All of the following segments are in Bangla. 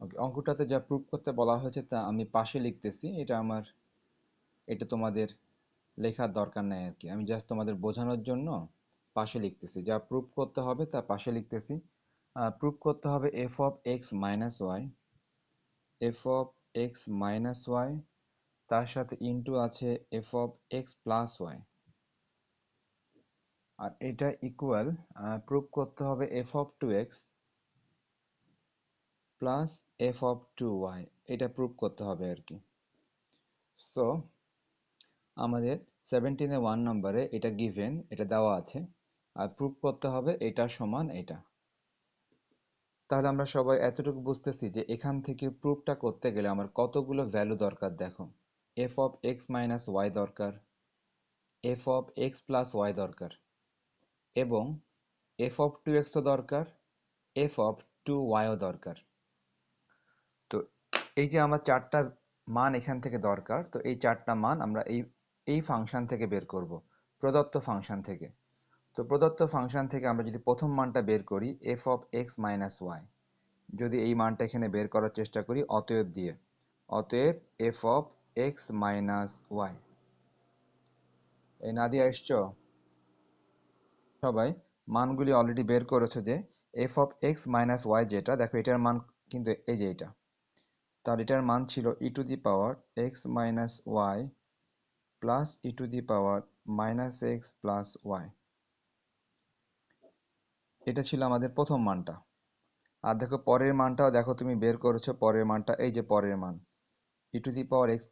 ওকে, অঙ্কটাতে যা প্রুফ করতে বলা হয়েছে তা আমি পাশে লিখতেছি। এটা তোমাদের লেখার দরকার নাই আর কি, আমি জাস্ট তোমাদের বোঝানোর জন্য পাশে লিখতেছি। যা প্রুফ করতে হবে তা পাশে লিখতেছি। প্রুফ করতে হবে f(x - y) তার সাথে ইনটু আছে f(x+y) আর এটা ইকুয়াল প্রুফ করতে হবে f(2x প্লাস f(2y)। এটা প্রুফ করতে হবে আর কি। সো আমাদের 17-এ 1 নম্বরে এটা গিভেন, এটা দেওয়া আছে, আর প্রুফ করতে হবে এটা সমান এটা। তাহলে আমরা সবাই এতটুকু বুঝতেছি যে এখান থেকে প্রুফটা করতে গেলে আমার কতগুলো ভ্যালু দরকার। দেখো, f(x - y) দরকার, f(x+y) দরকার, এবং f(2x) ও দরকার, f(2y) ও দরকার। তো এই যে আমার চারটা মান এখান থেকে দরকার, তো এই চারটা মান আমরা এই এই ফাংশন থেকে বের করব, প্রদত্ত ফাংশন থেকে। তো প্রদত্ত ফাংশন থেকে আমরা যদি প্রথম মানটা বের করি f(x - y), যদি এই মানটা এখানে বের করার চেষ্টা করি অতএব দিয়ে, অতএব f(x - y). এই নাদিয়া এসছো? সবাই মানগুলি অলরেডি বের করেছো যে f(x - y) যেটা, দেখো এটার মান কিন্তু এই যে এটা, তার এটার মান ছিল e⁻x - y প্লাস e⁻x+y। এটা ছিল আমাদের প্রথম মানটা। আর দেখো পরের মানটাও দেখো তুমি বের করেছো, পরের মানটা এই যে পরের মান e⁻x+y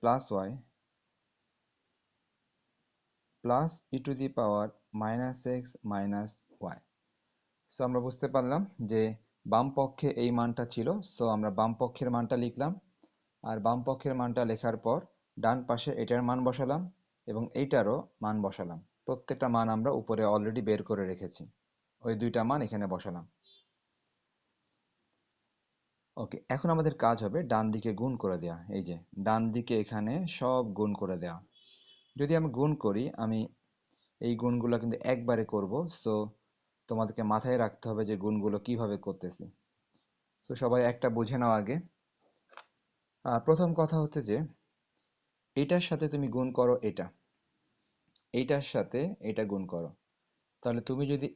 plus e⁻x - y। So আমরা বুঝতে পারলাম যে বাম পক্ষে এই মানটা ছিল, সো আমরা বাম পক্ষের মানটা লিখলাম। আর বাম পক্ষের মানটা লেখার পর ডান পাশে এটার মান বসালাম এবং এইটারও মান বসালাম। প্রত্যেকটা মান আমরা উপরে অলরেডি বের করে রেখেছি, ওই দুইটা মান এখানে বসালাম। ওকে, এখন আমাদের কাজ হবে ডান দিকে গুণ করে দেওয়া। এই যে ডান দিকে এখানে সব গুণ করে দেওয়া। যদি আমি গুণ করি, আমি এই গুণগুলো কিন্তু একবারে করব, সো তোমাদেরকে মাথায় রাখতে হবে যে গুণগুলো কিভাবে করতেছি। তো সবাই একটা বুঝে নাও আগে। প্রথম কথা হচ্ছে যে এটার সাথে তুমি গুণ করো এটা, এইটার সাথে এটা গুণ করো। তাহলে তুমি যদি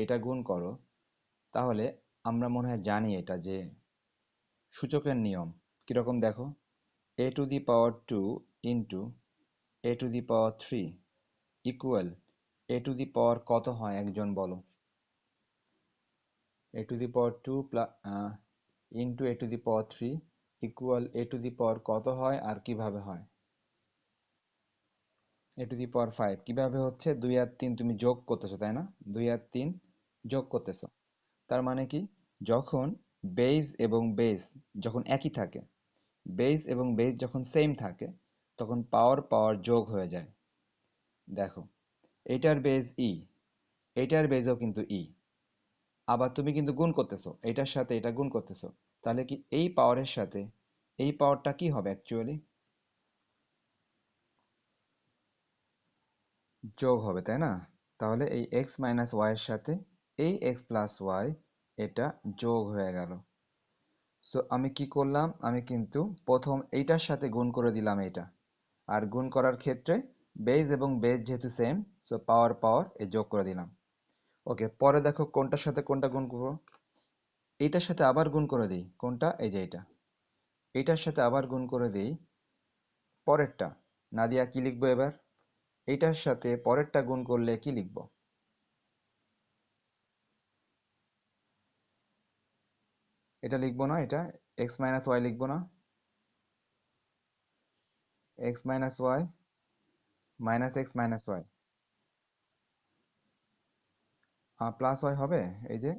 এটা গুণ করো, তাহলে আমরা মনে হয় জানি এটা যে সূচকের নিয়ম কিরকম। দেখো, a⁴ into a⁴ equal a⁴ কত হয় একজন বলো? a⁴ into a⁴ equal a⁴ কত হয় আর কিভাবে হয়? a⁵ কিভাবে হচ্ছে? 2 আর 3 তুমি যোগ করতেছো, তাই না? 2 আর 3 যোগ করতেছো। তার মানে কি, যখন বেস এবং বেস যখন একই থাকে, বেস এবং বেস যখন সেম থাকে, তখন পাওয়ার পাওয়ার যোগ হয়ে যায়। দেখো, এটার বেস এটার বেসও কিন্তু আবার তুমি কিন্তু গুণ করতেছো, এটার সাথে এটা গুণ করতেছো। তাহলে কি এই পাওয়ারের সাথে এই পাওয়ারটা কি হবে? অ্যাকচুয়ালি যোগ হবে, তাই না? তাহলে এই x - y এর সাথে এই x+y এটা যোগ হয়ে গেল। সো আমি কি করলাম, আমি কিন্তু প্রথম এইটার সাথে গুণ করে দিলাম এটা, আর গুণ করার ক্ষেত্রে বেস এবং বেস যেহেতু সেম, সো পাওয়ার পাওয়ার এ যোগ করে দিলাম। ওকে, পরে দেখো কোনটার সাথে কোনটা গুণ করবো। এইটার সাথে আবার গুণ করে দিই, কোনটা? এই যে এটা, এইটার সাথে আবার গুণ করে দিই পরেরটা। নাদিয়া কি লিখবো এবার? এইটার সাথে পরেরটা গুণ করলে কি লিখবো? এটা লিখবো না, এটা x - y লিখবো না? x - y -x - y plus y হবে। এই যে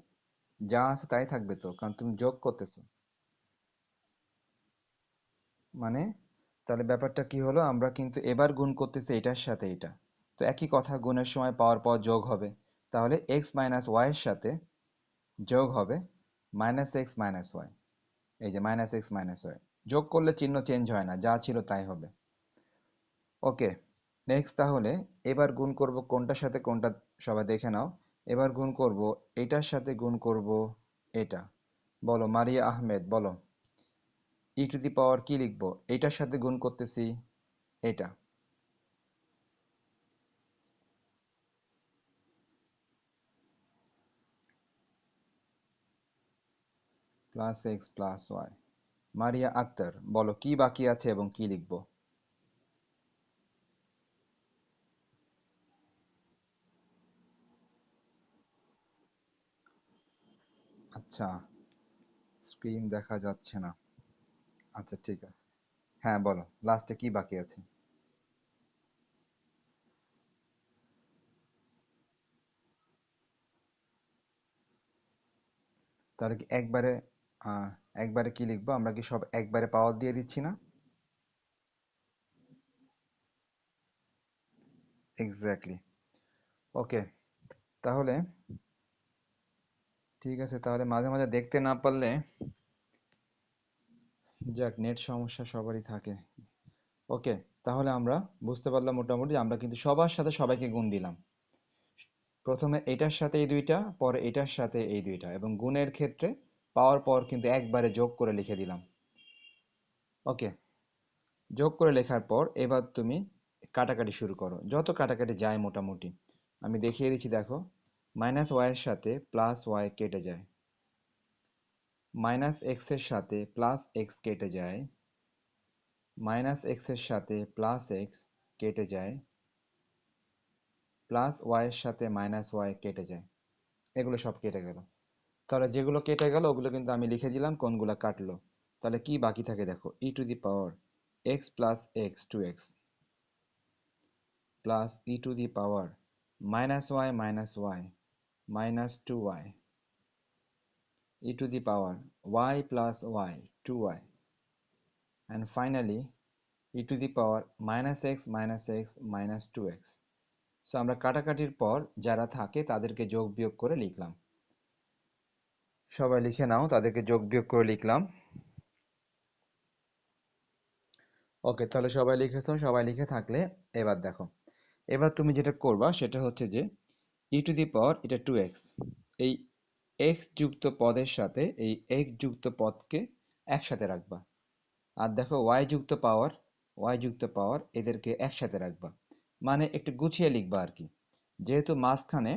যা আছে তাই থাকবে তো, কারণ তুমি যোগ করতেছো মানে। তাহলে ব্যাপারটা কি হলো, আমরা কিন্তু এবার গুণ করতেছি এটার সাথে এটা, তো একই কথা, গুণের সময় পাওয়ার পাওয়ার যোগ হবে। তাহলে x - y এর সাথে যোগ হবে -x - y। এই যে -x - y যোগ করলে চিহ্ন চেঞ্জ হয় না, যা ছিল তাই হবে। ওকে, নেক্সট তাহলে এবার গুণ করব কোনটার সাথে কোনটা, সবাই দেখে নাও। এবার গুণ করব এটার সাথে গুণ করব এটা। বলো মারিয়া আহমেদ, বলো। ই টু দি পাওয়ার কি লিখবো, এটার সাথে গুণ করতেছি এটা, plus x plus y. Maria Akter, বলো কি বাকি আছে এবং কি লিখবো? আচ্ছা, স্ক্রিন দেখা যাচ্ছে না। আচ্ছা ঠিক আছে, হ্যাঁ বলো লাস্টে কি বাকি আছে। তাহলে কি একবারে আহ, একবারে কি লিখবো, আমরা কি সব একবারে পাওয়ার দিয়ে দিচ্ছি না? এক্স্যাক্টলি। ওকে, তাহলে ঠিক আছে, তাহলে মাঝে মাঝে দেখতে না পারলে, যাক নেট সমস্যা সবারই থাকে। ওকে, তাহলে আমরা বুঝতে পারলাম মোটামুটি যে আমরা কিন্তু সবার সাথে সবাইকে গুণ দিলাম। প্রথমে এটার সাথে এই দুইটা, পরে এটার সাথে এই দুইটা, এবং গুণের ক্ষেত্রে পাওয়ার পর কিন্তু একবারে যোগ করে লিখে দিলাম। ওকে, যোগ করে লেখার পর এবার তুমি কাটাকাটি শুরু করো, যত কাটাকাটি যায় মোটামুটি আমি দেখিয়ে দিচ্ছি, দেখো মাইনাস ওয়াই এর সাথে প্লাস ওয়াই কেটে যায়, মাইনাস এক্স এর সাথে প্লাস এক্স কেটে যায়, মাইনাস এক্স এর সাথে প্লাস এক্স কেটে যায়, প্লাস ওয়াই এর সাথে মাইনাস ওয়াই কেটে যায়, এগুলো সব কেটে গেল। তাহলে যেগুলো কেটে গেল ওগুলো কিন্তু আমি লিখে দিলাম কোনগুলো কাটলো। তাহলে কি বাকি থাকে দেখো, e to the power x plus x to x, plus e to the power minus y minus to y, e to the power y plus y to y, and finally e to the power minus x minus to x. So আমরা কাটাকাটির পর যারা থাকে তাদেরকে যোগ বিয়োগ করে লিখলাম। সবাই লিখে নাও, তাদেরকে যোগ বিয়োগ করে লিখলাম। ওকে, তাহলে সবাই লিখেছো, সবাই লিখে থাকলে এবার দেখো, এবার তুমি যেটা করবা সেটা হচ্ছে যে ই টু দি পাওয়ার এটা টু এক্স, এই এক্স যুক্ত পদের সাথে এই এক্স যুক্ত পদকে একসাথে রাখবা। আর দেখো ওয়াই যুক্ত পাওয়ার এদেরকে একসাথে রাখবা, মানে একটু গুছিয়ে লিখবা আর কি। যেহেতু মাঝখানে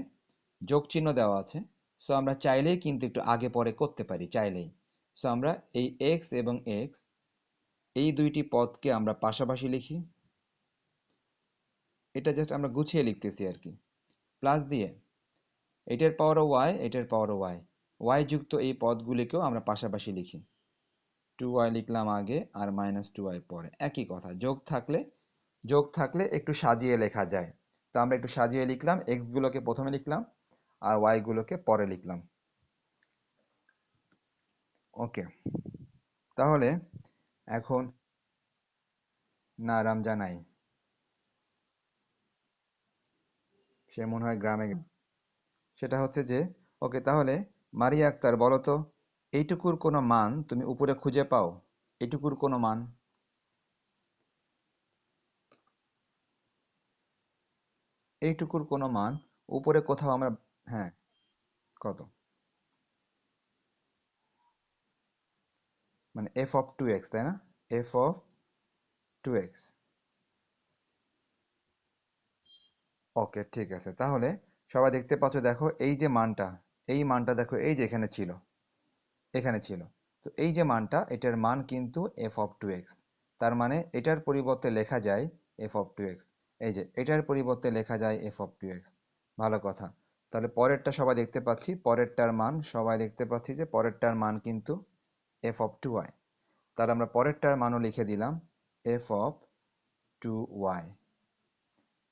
যোগ চিহ্ন দেওয়া আছে, সো আমরা চাইলেই কিন্তু একটু আগে পরে করতে পারি চাইলেই। সো আমরা এই এক্স এবং এক্স এই দুইটি পদকে আমরা পাশাপাশি লিখি, এটা জাস্ট আমরা গুছিয়ে লিখতেছি আর কি। প্লাস দিয়ে এটার পাওয়ার ওয়াই, এটার পাওয়ার ওয়াই, ওয়াই যুক্ত এই পদগুলিকেও আমরা পাশাপাশি লিখি। টু ওয়াই লিখলাম আগে আর মাইনাস টু ওয়াই পরে, একই কথা। যোগ থাকলে একটু সাজিয়ে লেখা যায়, তো আমরা একটু সাজিয়ে লিখলাম, এক্স গুলোকে প্রথমে লিখলাম আর ওয়াই গুলোকে পরে লিখলাম। ওকে, তাহলে এখন না রামজা নাই, সে মনে হয় গ্রামে সেটা হচ্ছে যে, ওকে তাহলে মারিয়া আক্তার বলো তো, এইটুকুর কোনো মান তুমি উপরে খুঁজে পাও? এইটুকুর কোনো মান, এইটুকুর কোনো মান উপরে কোথাও আমরা, হ্যাঁ কত, মানে এফ অফ টু এক্স তাই না, এফ অফ টু এক্স। ওকে ঠিক আছে, তাহলে সবাই দেখতে পাচ্ছ, দেখো এই যে মানটা, এই মানটা দেখো এই যে এখানে ছিল, এখানে ছিল। তো এই যে মানটা, এটার মান কিন্তু এফ অফ টু এক্স, তার মানে এটার পরিবর্তে লেখা যায় এফ অফ টু এক্স। এই যে এটার পরিবর্তে লেখা যায় এফ অফ টু এক্স। ভালো কথা। তাহলে পরেরটা সবাই দেখতে পাচ্ছি, পরেরটার মান সবাই দেখতে পাচ্ছি যে পরেরটার মান কিন্তু এফ অফ টু ওয়াই। তাহলে আমরা পরেরটার মানও লিখে দিলাম এফ অফ টু ওয়াই।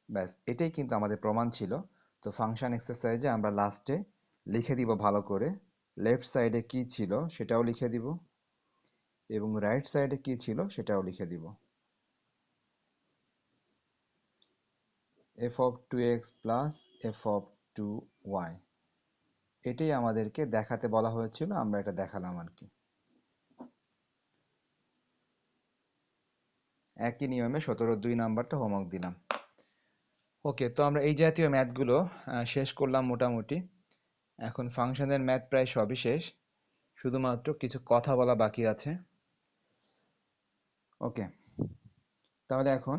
ব্যাস, এটাই কিন্তু আমাদের প্রমাণ ছিল। তো ফাংশন এক্সারসাইজে আমরা লাস্টে লিখে দিব ভালো করে, লেফট সাইডে কি ছিল সেটাও লিখে দিব এবং রাইট সাইডে কি ছিল সেটাও লিখে দিব। F of two x plus f of two y, এটাই আমাদেরকে দেখাতে বলা হয়েছিল, আমরা এটা দেখালাম আর কি। একই নিয়মে 17 নাম্বারটা হোমওয়ার্ক দিলাম। ওকে, তো আমরা এই জাতীয় ম্যাথগুলো শেষ করলাম মোটামুটি। এখন ফাংশনের ম্যাথ প্রায় সবই শেষ, শুধুমাত্র কিছু কথা বলা বাকি আছে। ওকে, তাহলে এখন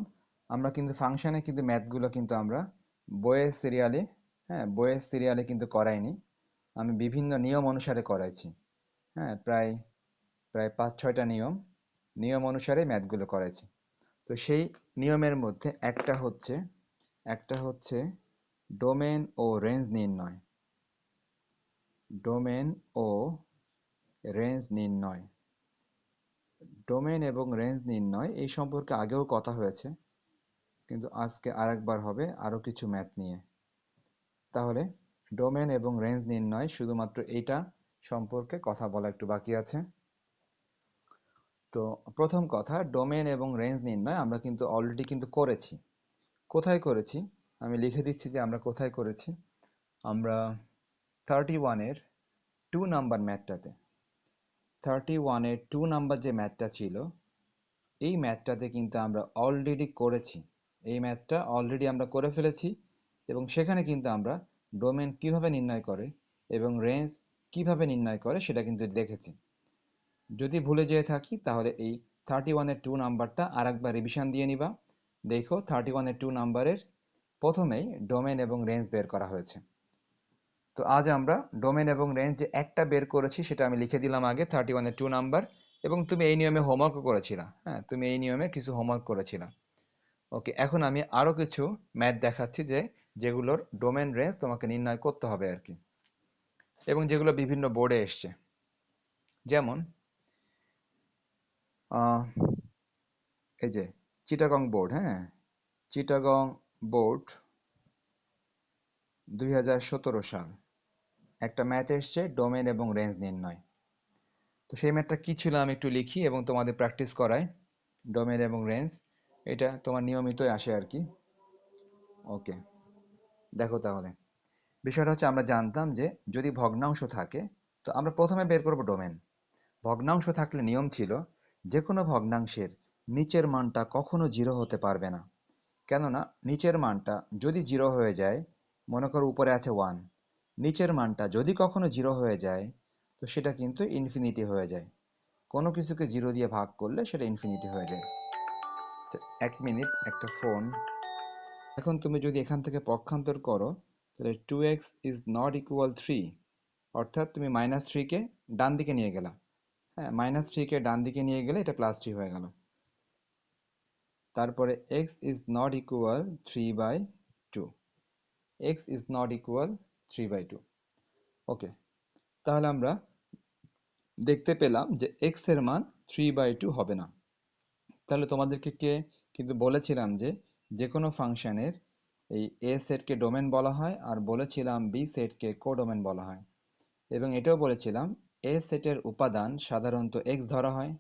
আমরা কিন্তু ফাংশনে কিন্তু ম্যাথগুলো কিন্তু আমরা বইয়ের সিরিয়ালে, হ্যাঁ বইয়ের সিরিয়ালে কিন্তু করাইনি, আমি বিভিন্ন নিয়ম অনুসারে করাইছি। হ্যাঁ, প্রায় প্রায় 5-6টা নিয়ম নিয়ম অনুসারে ম্যাথগুলো করাইছি। তো সেই নিয়মের মধ্যে একটা হচ্ছে ডোমেন ও রেঞ্জ নির্ণয়। ডোমেন ও রেঞ্জ নির্ণয়, ডোমেন এবং রেঞ্জ নির্ণয় এই সম্পর্কে আগেও কথা হয়েছে, কিন্তু আজকে আরেকবার হবে আরো কিছু ম্যাথ নিয়ে। তাহলে ডোমেন এবং রেঞ্জ নির্ণয়, শুধুমাত্র এইটা সম্পর্কে কথা বলা একটু বাকি আছে। তো প্রথম কথা, ডোমেন এবং রেঞ্জ নির্ণয় আমরা কিন্তু অলরেডি কিন্তু করেছি। কোথায় করেছি আমি লিখে দিচ্ছি যে আমরা কোথায় করেছি। আমরা 31-এর 2 নাম্বার ম্যাথটাতে, 31-এর 2 নাম্বার যে ম্যাথটা ছিল, এই ম্যাথটাতে কিন্তু আমরা অলরেডি করেছি। এই ম্যাথটা অলরেডি আমরা করে ফেলেছি এবং সেখানে কিন্তু আমরা ডোমেন কিভাবে নির্ণয় করে এবং রেঞ্জ কিভাবে নির্ণয় করে সেটা কিন্তু দেখেছি। যদি ভুলে যেয়ে থাকি তাহলে এই 31-এর 2 নাম্বারটা আর একবার রিভিশন দিয়ে নিবা। দেখো 31-এর 2 নাম্বারের প্রথমেই ডোমেন এবং রেঞ্জ বের করা হয়েছে। তো আজ আমরা ডোমেন এবং রেঞ্জ যে একটা বের করেছি সেটা আমি লিখে দিলাম আগে, 31-এর 2 নাম্বার। এবং তুমি এই নিয়মে হোমওয়ার্কও করেছিলা, হ্যাঁ তুমি এই নিয়মে কিছু হোমওয়ার্ক করেছিলা। ওকে, এখন আমি আরো কিছু ম্যাথ দেখাচ্ছি যেগুলোর ডোমেন রেঞ্জ তোমাকে নির্ণয় করতে হবে আর কি, এবং যেগুলো বিভিন্ন বোর্ডে এসছে। যেমন আহ, এই যে চিটাগং বোর্ড, হ্যাঁ চিটাগং বোর্ড 2017 সাল একটা ম্যাথ এসছে ডোমেন এবং রেঞ্জ নির্ণয়। তো সেই ম্যাথটা কি ছিল আমি একটু লিখি এবং তোমাদের প্র্যাকটিস করাই। ডোমেন এবং রেঞ্জ এটা তোমার নিয়মিতই আসে আর কি। ওকে, দেখো তাহলে বিষয়টা হচ্ছে, আমরা জানতাম যে যদি ভগ্নাংশ থাকে তো আমরা প্রথমে বের করব ডোমেন। ভগ্নাংশ থাকলে নিয়ম ছিল যে কোনো ভগ্নাংশের নিচের মানটা কখনো 0 হতে পারবে না। কেননা নিচের মানটা যদি 0 হয়ে যায়, মনে করো উপরে আছে 1, নিচের মানটা যদি কখনো 0 হয়ে যায় তো সেটা কিন্তু ইনফিনিটি হয়ে যায়। কোনো কিছুকে 0 দিয়ে ভাগ করলে সেটা ইনফিনিটি হয়ে যায়। আচ্ছা, 1 মিনিট, একটা ফোন। এখন তুমি যদি এখান থেকে পক্ষান্তর করো তাহলে 2x ইজ নট ইকুয়াল 3, অর্থাৎ তুমি -3 কে ডান দিকে নিয়ে গেলা। হ্যাঁ, -3 কে ডান দিকে নিয়ে গেলে এটা +3 হয়ে গেল। তারপরে x is not equal 3/2, x is not equal 3/2। ওকে, তাহলে আমরা দেখতে পেলাম যে x এর মান 3/2 হবে না। তাহলে তোমাদেরকে কিন্তু বলেছিলাম যে যে কোনো ফাংশনের এই a সেটকে ডোমেন বলা হয়, আর বলেছিলাম b সেটকে কোডোমেন বলা হয়। এবং এটাও বলেছিলাম a সেটের উপাদান সাধারণত x ধরা হয়,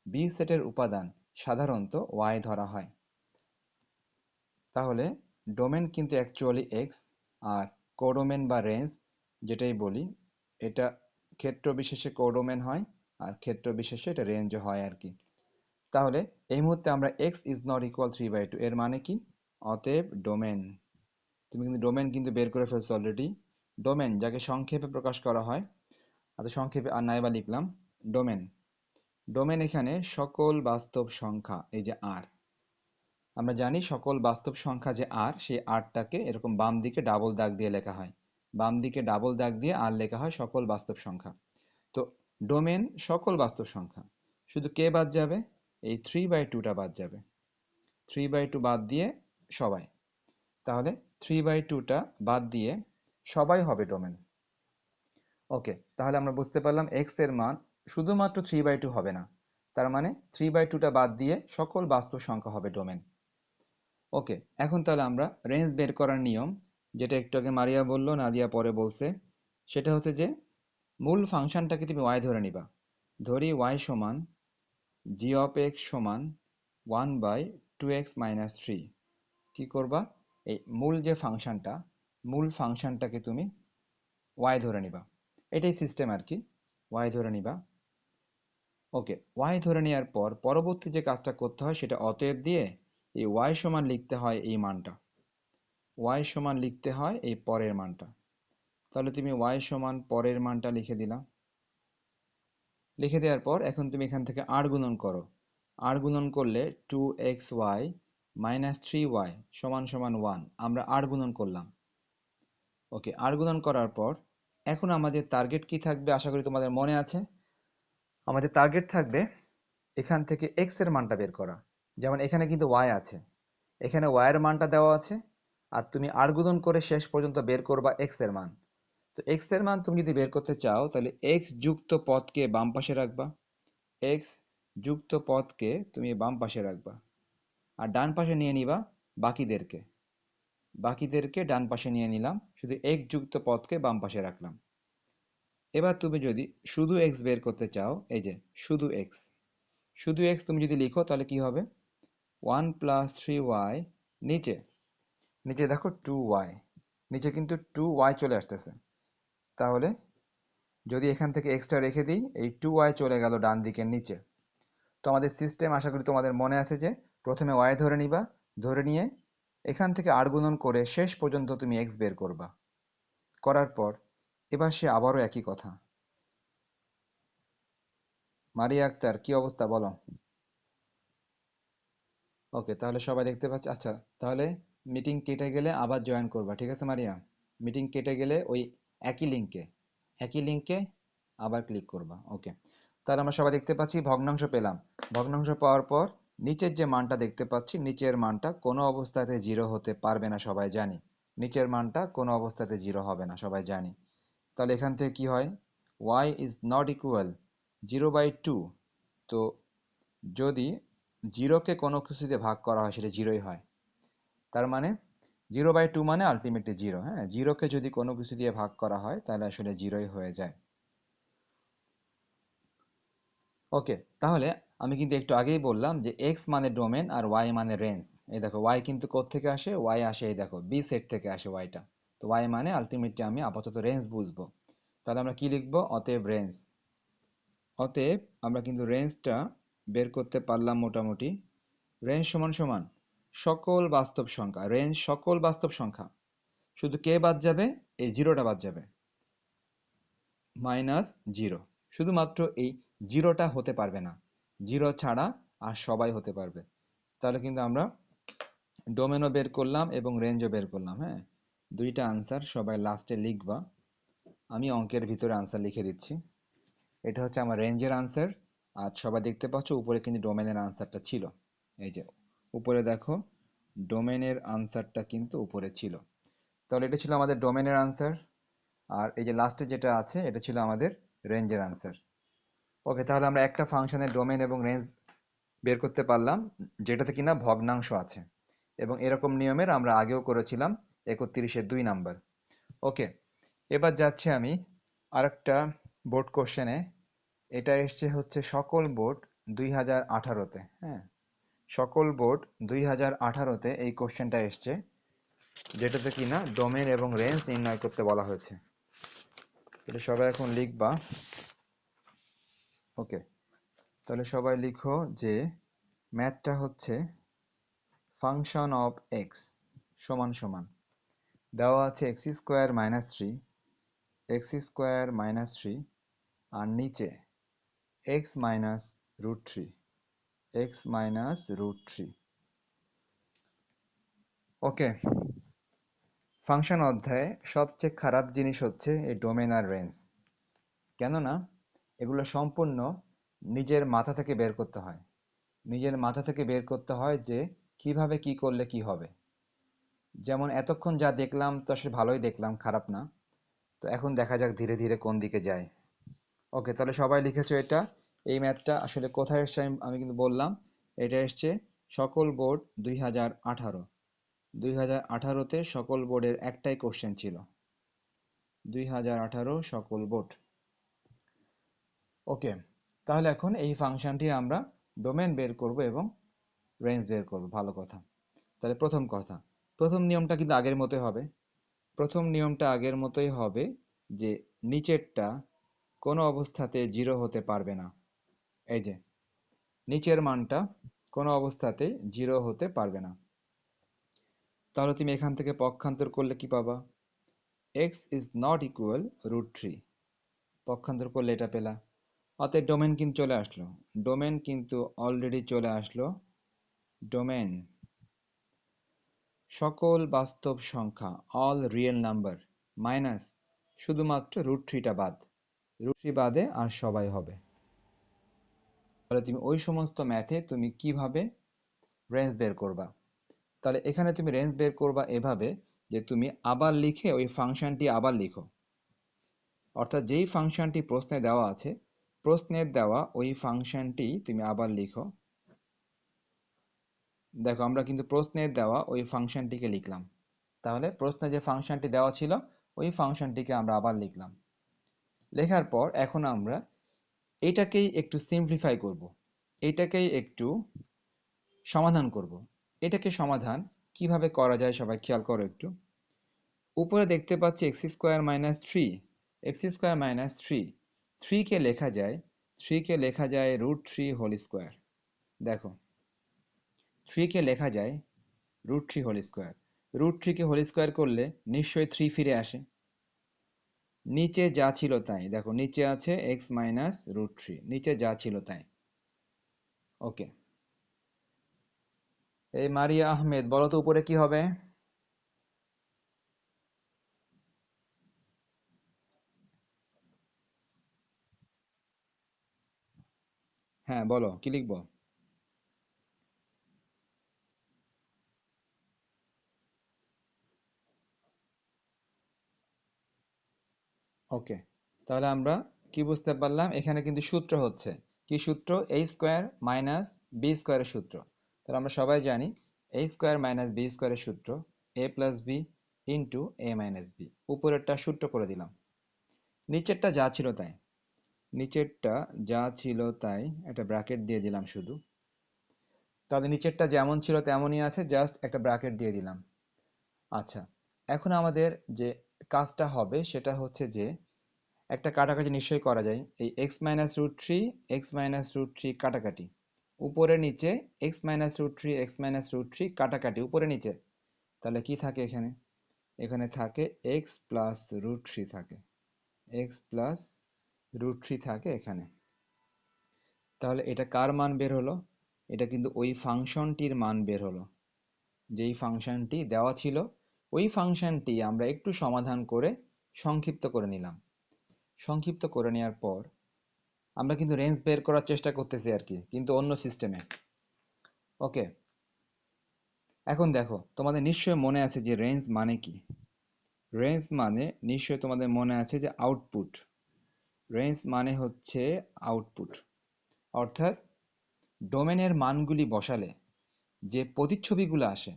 b সেটের উপাদান সাধারণত y ধরা হয়। তাহলে ডোমেন কিন্তু অ্যাকচুয়ালি এক্স, আর কোডোমেন বা রেঞ্জ যেটাই বলি, এটা ক্ষেত্র বিশেষে কোডোমেন হয় আর ক্ষেত্র বিশেষে এটা রেঞ্জও হয় আর কি। তাহলে এই মুহূর্তে আমরা এক্স ইজ নট ইকুয়াল 3/2 এর মানে কি, অতএব ডোমেন। তুমি কিন্তু ডোমেন কিন্তু বের করে ফেলছো অলরেডি। ডোমেন যাকে সংক্ষেপে প্রকাশ করা হয়, আচ্ছা সংক্ষেপে আর নাইবা লিখলাম ডোমেন। ডোমেন এখানে সকল বাস্তব সংখ্যা, এই যে আর, আমরা জানি সকল বাস্তব সংখ্যা যে আর, সেই আরটাকে এরকম বাম দিকে ডাবল দাগ দিয়ে লেখা হয়। বাম দিকে ডাবল দাগ দিয়ে আর লেখা হয় সকল বাস্তব সংখ্যা। তো ডোমেন সকল বাস্তব সংখ্যা, শুধু কে বাদ যাবে, এই 3/2টা বাদ যাবে। 3/2 বাদ দিয়ে সবাই, তাহলে 3/2টা বাদ দিয়ে সবাই হবে ডোমেন। ওকে, তাহলে আমরা বুঝতে পারলাম এক্স এর মান শুধুমাত্র 3/2 হবে না, তার মানে 3/2টা বাদ দিয়ে সকল বাস্তব সংখ্যা হবে ডোমেন। ওকে, এখন তাহলে আমরা রেঞ্জ বের করার নিয়ম, যেটা একটু আগে মারিয়া বললো, নাদিয়া পরে বলছে, সেটা হচ্ছে যে মূল ফাংশনটাকে তুমি y ধরে নিবা। ধরি y সমান g অফ x সমান 1/2x-3। কি করবা, এই মূল যে ফাংশনটা, মূল ফাংশনটাকে তুমি y ধরে নিবা। এটাই সিস্টেম আর কি, y ধরে নিবা। ওকে, y ধরে নেওয়ার পর পরবর্তী যে কাজটা করতে হয় সেটা অতএব দিয়ে এই y সমান লিখতে হয় এই মানটা, y সমান লিখতে হয় এই পরের মানটা। তাহলে তুমি y সমান পরের মানটা লিখে দিলা। লিখে দেওয়ার পর এখন তুমি এখান থেকে 8 গুণন করো। আর গুণন করলে 2xy মাইনাস 3y সমান সমান 1, আমরা আর গুণন করলাম। ওকে, আর গুণন করার পর এখন আমাদের টার্গেট কি থাকবে আশা করি তোমাদের মনে আছে। আমাদের টার্গেট থাকবে এখান থেকে x এর মানটা বের করা। যেমন এখানে কিন্তু y আছে, এখানে y এর মানটা দেওয়া আছে, আর তুমি আর গুণন করে শেষ পর্যন্ত বের করবা x এর মান। তো x এর মান তুমি যদি বের করতে চাও তাহলে x যুক্ত পদকে বাম পাশে রাখবা, x যুক্ত পদকে তুমি বাম পাশে রাখবা, আর ডান পাশে নিয়ে নিবা বাকিদেরকে, বাকিদেরকে ডান পাশে নিয়ে নিলাম, শুধু x যুক্ত পদকে বাম পাশে রাখলাম। এবার তুমি যদি শুধু x বের করতে চাও, এই যে শুধু x, শুধু x তুমি যদি লিখো তাহলে কি হবে, 1 প্লাস 3y, নিচে নিচে দেখো 2y, নিচে কিন্তু 2y চলে আসতেছে। তাহলে যদি এখান থেকে এক্সট্রা রেখে দিই, এই 2y চলে গেল ডান দিকের নিচে। তো আমাদের সিস্টেম আশা করি তোমাদের মনে আছে যে প্রথমে y ধরে নিবা, ধরে নিয়ে এখান থেকে আর গুণন করে শেষ পর্যন্ত তুমি x বের করবা, করার পর এবার সে আবারও একই কথা। মারিয়া আক্তার, কি অবস্থা বলো? ওকে, তাহলে সবাই দেখতে পাচ্ছে। আচ্ছা, তাহলে মিটিং কেটে গেলে আবার জয়েন করবা, ঠিক আছে মারিয়া? মিটিং কেটে গেলে ওই একই লিঙ্কে, একই লিঙ্কে আবার ক্লিক করবা। ওকে, তাহলে আমরা সবাই দেখতে পাচ্ছি ভগ্নাংশ পেলাম। ভগ্নাংশ পাওয়ার পর নিচের যে মানটা দেখতে পাচ্ছি, নিচের মানটা কোনো অবস্থাতে জিরো হতে পারবে না, সবাই জানি। নিচের মানটা কোনো অবস্থাতে জিরো হবে না, সবাই জানি। তাহলে এখান থেকে কি হয়, y is not equal 0/2। তো যদি জিরোকে কোনো কিছু দিয়ে ভাগ করা হয় সেটা জিরোই হয়। তার মানে 0/2 মানে আলটিমেটলি জিরো। হ্যাঁ, জিরোকে যদি কোনো কিছু দিয়ে ভাগ করা হয় তাহলে আসলে জিরোই হয়ে যায়। ওকে, তাহলে আমি কিন্তু একটু আগেই বললাম যে x মানে ডোমেন আর y মানে রেঞ্জ। এই দেখো y কিন্তু কোত্থেকে আসে, y আসে এই দেখো বি সেট থেকে আসে yটা। তো y মানে আলটিমেটলি আমি আপাতত রেঞ্জ বুঝবো। তাহলে আমরা কি লিখবো, অতএব রেঞ্জ। অতএব আমরা কিন্তু রেঞ্জটা বের করতে পারলাম মোটামুটি। রেঞ্জ সমান সমান সকল বাস্তব সংখ্যা, রেঞ্জ সকল বাস্তব সংখ্যা, শুধু কে বাদ যাবে, এই জিরোটা বাদ যাবে, মাইনাস জিরো। শুধুমাত্র এই জিরোটা হতে পারবে না, জিরো ছাড়া আর সবাই হতে পারবে। তাহলে কিন্তু আমরা ডোমেনও বের করলাম এবং রেঞ্জও বের করলাম। হ্যাঁ, দুইটা আনসার সবাই লাস্টে লিখবা, আমি অঙ্কের ভিতরে আনসার লিখে দিচ্ছি। এটা হচ্ছে আমার রেঞ্জের আনসার, আর সবাই দেখতে পাচ্ছ উপরে কিন্তু ডোমেনের আনসারটা ছিল। এই যে উপরে দেখো ডোমেনের আনসারটা কিন্তু উপরে ছিল। তাহলে এটা ছিল আমাদের ডোমেনের আনসার, আর এই যে লাস্টে যেটা আছে এটা ছিল আমাদের রেঞ্জের আনসার। ওকে, তাহলে আমরা একটা ফাংশনের ডোমেন এবং রেঞ্জ বের করতে পারলাম যেটাতে কিনা ভগ্নাংশ আছে, এবং এরকম নিয়মের আমরা আগেও করেছিলাম 31-2 নাম্বার। ওকে, এবার যাচ্ছি আমি আরেকটা বোর্ড কোশ্চেনে। এটা এসছে হচ্ছে সকল বোর্ড 2018-তে। হ্যাঁ, সকল বোর্ড 2018-তে এই কোশ্চেনটা এসছে, যেটাতে কিনা ডোমেন এবং রেঞ্জ নির্ণয় করতে বলা হয়েছে। তাহলে সবাই এখন লিখবা। ওকে, তাহলে সবাই লিখো যে ম্যাথটা হচ্ছে ফাংশন অফ এক্স সমান সমান দেওয়া আছে x² - 3 আর নিচে x-√3 ওকে, ফাংশন অধ্যায়ে সবচেয়ে খারাপ জিনিস হচ্ছে এই ডোমেন আর রেঞ্জ। কেননা এগুলো সম্পূর্ণ নিজের মাথা থেকে বের করতে হয়, নিজের মাথা থেকে বের করতে হয় যে কিভাবে কি করলে কি হবে। যেমন এতক্ষণ যা দেখলাম তো আসলে ভালোই দেখলাম, খারাপ না। তো এখন দেখা যাক ধীরে ধীরে কোন দিকে যায়। ওকে, তাহলে সবাই লিখেছো এটা। এই ম্যাথটা আসলে কোথায় এসছে আমি কিন্তু বললাম, এটা এসছে সকল বোর্ড 2018। 2018-তে সকল বোর্ডের একটাই কোশ্চেন ছিল, 2018 সকল বোর্ড। ওকে, তাহলে এখন এই ফাংশনটি আমরা ডোমেন বের করব এবং রেঞ্জ বের করব, ভালো কথা। তাহলে প্রথম কথা, প্রথম নিয়মটা কিন্তু আগের মতোই হবে। প্রথম নিয়মটা আগের মতোই হবে যে নিচেরটা কোনো অবস্থাতে জিরো হতে পারবে না। এই যে নিচের মানটা কোনো অবস্থাতেই জিরো হতে পারবে না। তাহলে তুমি এখান থেকে পক্ষান্তর করলে কি পাবা, x is not equal √3, পক্ষান্তর করলে এটা পেলা। অতএব ডোমেন কিন্তু চলে আসলো, ডোমেন কিন্তু অলরেডি চলে আসলো। ডোমেন সকল বাস্তব সংখ্যা, অল রিয়েল নাম্বার, মাইনাস শুধুমাত্র √3টা বাদ, √3 বাদে আর সবাই হবে। তাহলে তুমি ওই সমস্ত ম্যাথে তুমি কিভাবে রেঞ্জ বের করবা? তাহলে এখানে তুমি রেঞ্জ বের করবা এভাবে যে তুমি আবার লিখে ওই ফাংশনটি আবার লিখো, অর্থাৎ যেই ফাংশনটি প্রশ্নে দেওয়া আছে, প্রশ্নের দেওয়া ওই ফাংশনটি তুমি আবার লিখো। দেখো আমরা কিন্তু প্রশ্নের দেওয়া ওই ফাংশনটিকে লিখলাম, তাহলে প্রশ্নে যে ফাংশনটি দেওয়া ছিল ওই ফাংশনটিকে আমরা আবার লিখলাম। লেখার পর এখন আমরা এটাকেই একটু সিম্পলিফাই করব, এটাকেই একটু সমাধান করব। এটাকে সমাধান কিভাবে করা যায় সবাই খেয়াল করো একটু। উপরে দেখতে পাচ্ছি x² - 3, x² - 3 কে লেখা যায়, 3 কে লেখা যায় √3 হোল স্কোয়ার। দেখো 3 কে লেখা যায় √3 হোল স্কোয়ার, √3 কে হোল স্কোয়ার করলে নিশ্চয়ই 3 ফিরে আসে। নিচে যা ছিল তাই, দেখো নিচে আছে x মাইনাস √3, নিচে যা ছিল তাই। ওকে, এই মারিয়া আহমেদ বলো তো উপরে কি হবে? হ্যাঁ বলো কি লিখবো? ওকে, তাহলে আমরা কি বুঝতে পারলাম, এখানে কিন্তু সূত্র হচ্ছে কি সূত্র, a² - b² এর সূত্র। তাহলে আমরা সবাই জানি a² - b² এর সূত্র a+b ইন্টু a-b। উপরেরটা সূত্র করে দিলাম, নিচেরটা যা ছিল তাই, নিচেরটা যা ছিল তাই একটা ব্র্যাকেট দিয়ে দিলাম শুধু। তাহলে নিচেরটা যেমন ছিল তেমনই আছে, জাস্ট একটা ব্র্যাকেট দিয়ে দিলাম। আচ্ছা, এখন আমাদের যে কাজটা হবে সেটা হচ্ছে যে একটা কাটাকাটি নিশ্চয়ই করা যায়, এই x-√3 x-√3 কাটাকাটি, উপরে নিচে x-√3 x-√3 কাটাকাটি উপরে নিচে, তাহলে কি থাকে এখানে? এখানে থাকে x প্লাস √3 থাকে, x প্লাস √3 থাকে এখানে। তাহলে এটা কার মান বের হলো? এটা কিন্তু ওই ফাংশনটির মান বের হলো, যেই ফাংশনটি দেওয়া ছিল ওই ফাংশনটি আমরা একটু সমাধান করে সংক্ষিপ্ত করে নিলাম। সংক্ষিপ্ত করে নেওয়ার পর আমরা কিন্তু রেঞ্জ বের করার চেষ্টা করতেছি আর কি, কিন্তু অন্য সিস্টেমে। ওকে, এখন দেখো তোমাদের নিশ্চয়ই মনে আছে যে রেঞ্জ মানে কি। রেঞ্জ মানে নিশ্চয়ই তোমাদের মনে আছে যে আউটপুট। রেঞ্জ মানে হচ্ছে আউটপুট, অর্থাৎ ডোমেনের মানগুলি বসালে যে প্রতিচ্ছবিগুলো আসে,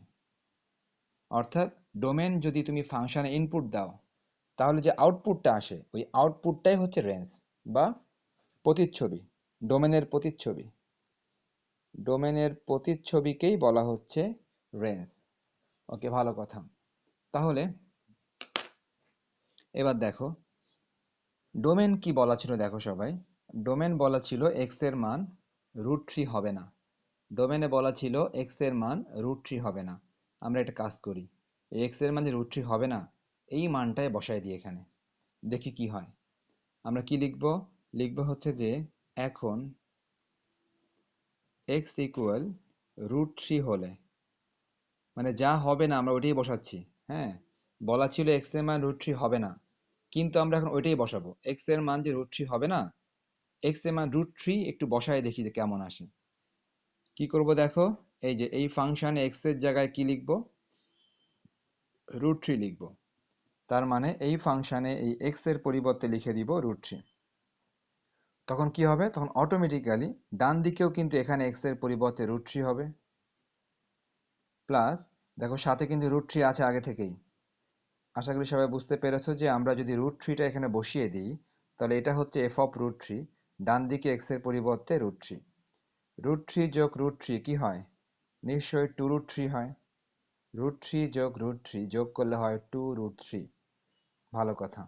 অর্থাৎ ডোমেন যদি তুমি ফাংশনে ইনপুট দাও তাহলে যে আউটপুটটা আসে ওই আউটপুটটাই হচ্ছে রেঞ্জ বা প্রতিচ্ছবি, ডোমেনের প্রতিচ্ছবি। ডোমেনের প্রতিচ্ছবিকেই বলা হচ্ছে রেঞ্জ। ওকে, ভালো কথা। তাহলে এবার দেখো ডোমেন কি বলা ছিল, দেখো সবাই ডোমেন বলা ছিল এক্স এর মান √3 হবে না। ডোমেনে বলা ছিল এক্স এর মান √3 হবে না। আমরা একটা কাজ করি, এই এক্স এর মান যে √3 হবে না এই মানটাই বসাই দিই এখানে, দেখি কি হয়। আমরা কি লিখব? লিখব হচ্ছে যে এখন এক্স ইকুয়াল √3 হলে, মানে যা হবে না আমরা ওইটাই বসাচ্ছি। হ্যাঁ, বলা ছিল এক্স এর মান √3 হবে না, কিন্তু আমরা এখন ওইটাই বসাবো। এক্স এর মান যে √3 হবে না, এক্স এর মান √3 একটু বসায় দেখি যে কেমন আসে। কি করব দেখো, এই যে এই ফাংশনে এক্স এর জায়গায় কি লিখবো, √3 লিখবো। তার মানে এই ফাংশনে এই এক্স এর পরিবর্তে লিখে দিব √3। তখন কি হবে, তখন অটোমেটিক্যালি ডান দিকেও কিন্তু এখানে এক্স এর পরিবর্তে √3 হবে, প্লাস দেখো সাথে কিন্তু √3 আছে আগে থেকেই। আশা করি সবাই বুঝতে পেরেছো যে আমরা যদি √3টা এখানে বসিয়ে দিই তাহলে এটা হচ্ছে f(√3), ডান দিকে x এর পরিবর্তে √3। √3 যোগ √3 কি হয়? নিশ্চয়ই 2√3 হয়। √3 যোগ √3 যোগ করলে হয় 2√3। ভালো কথা।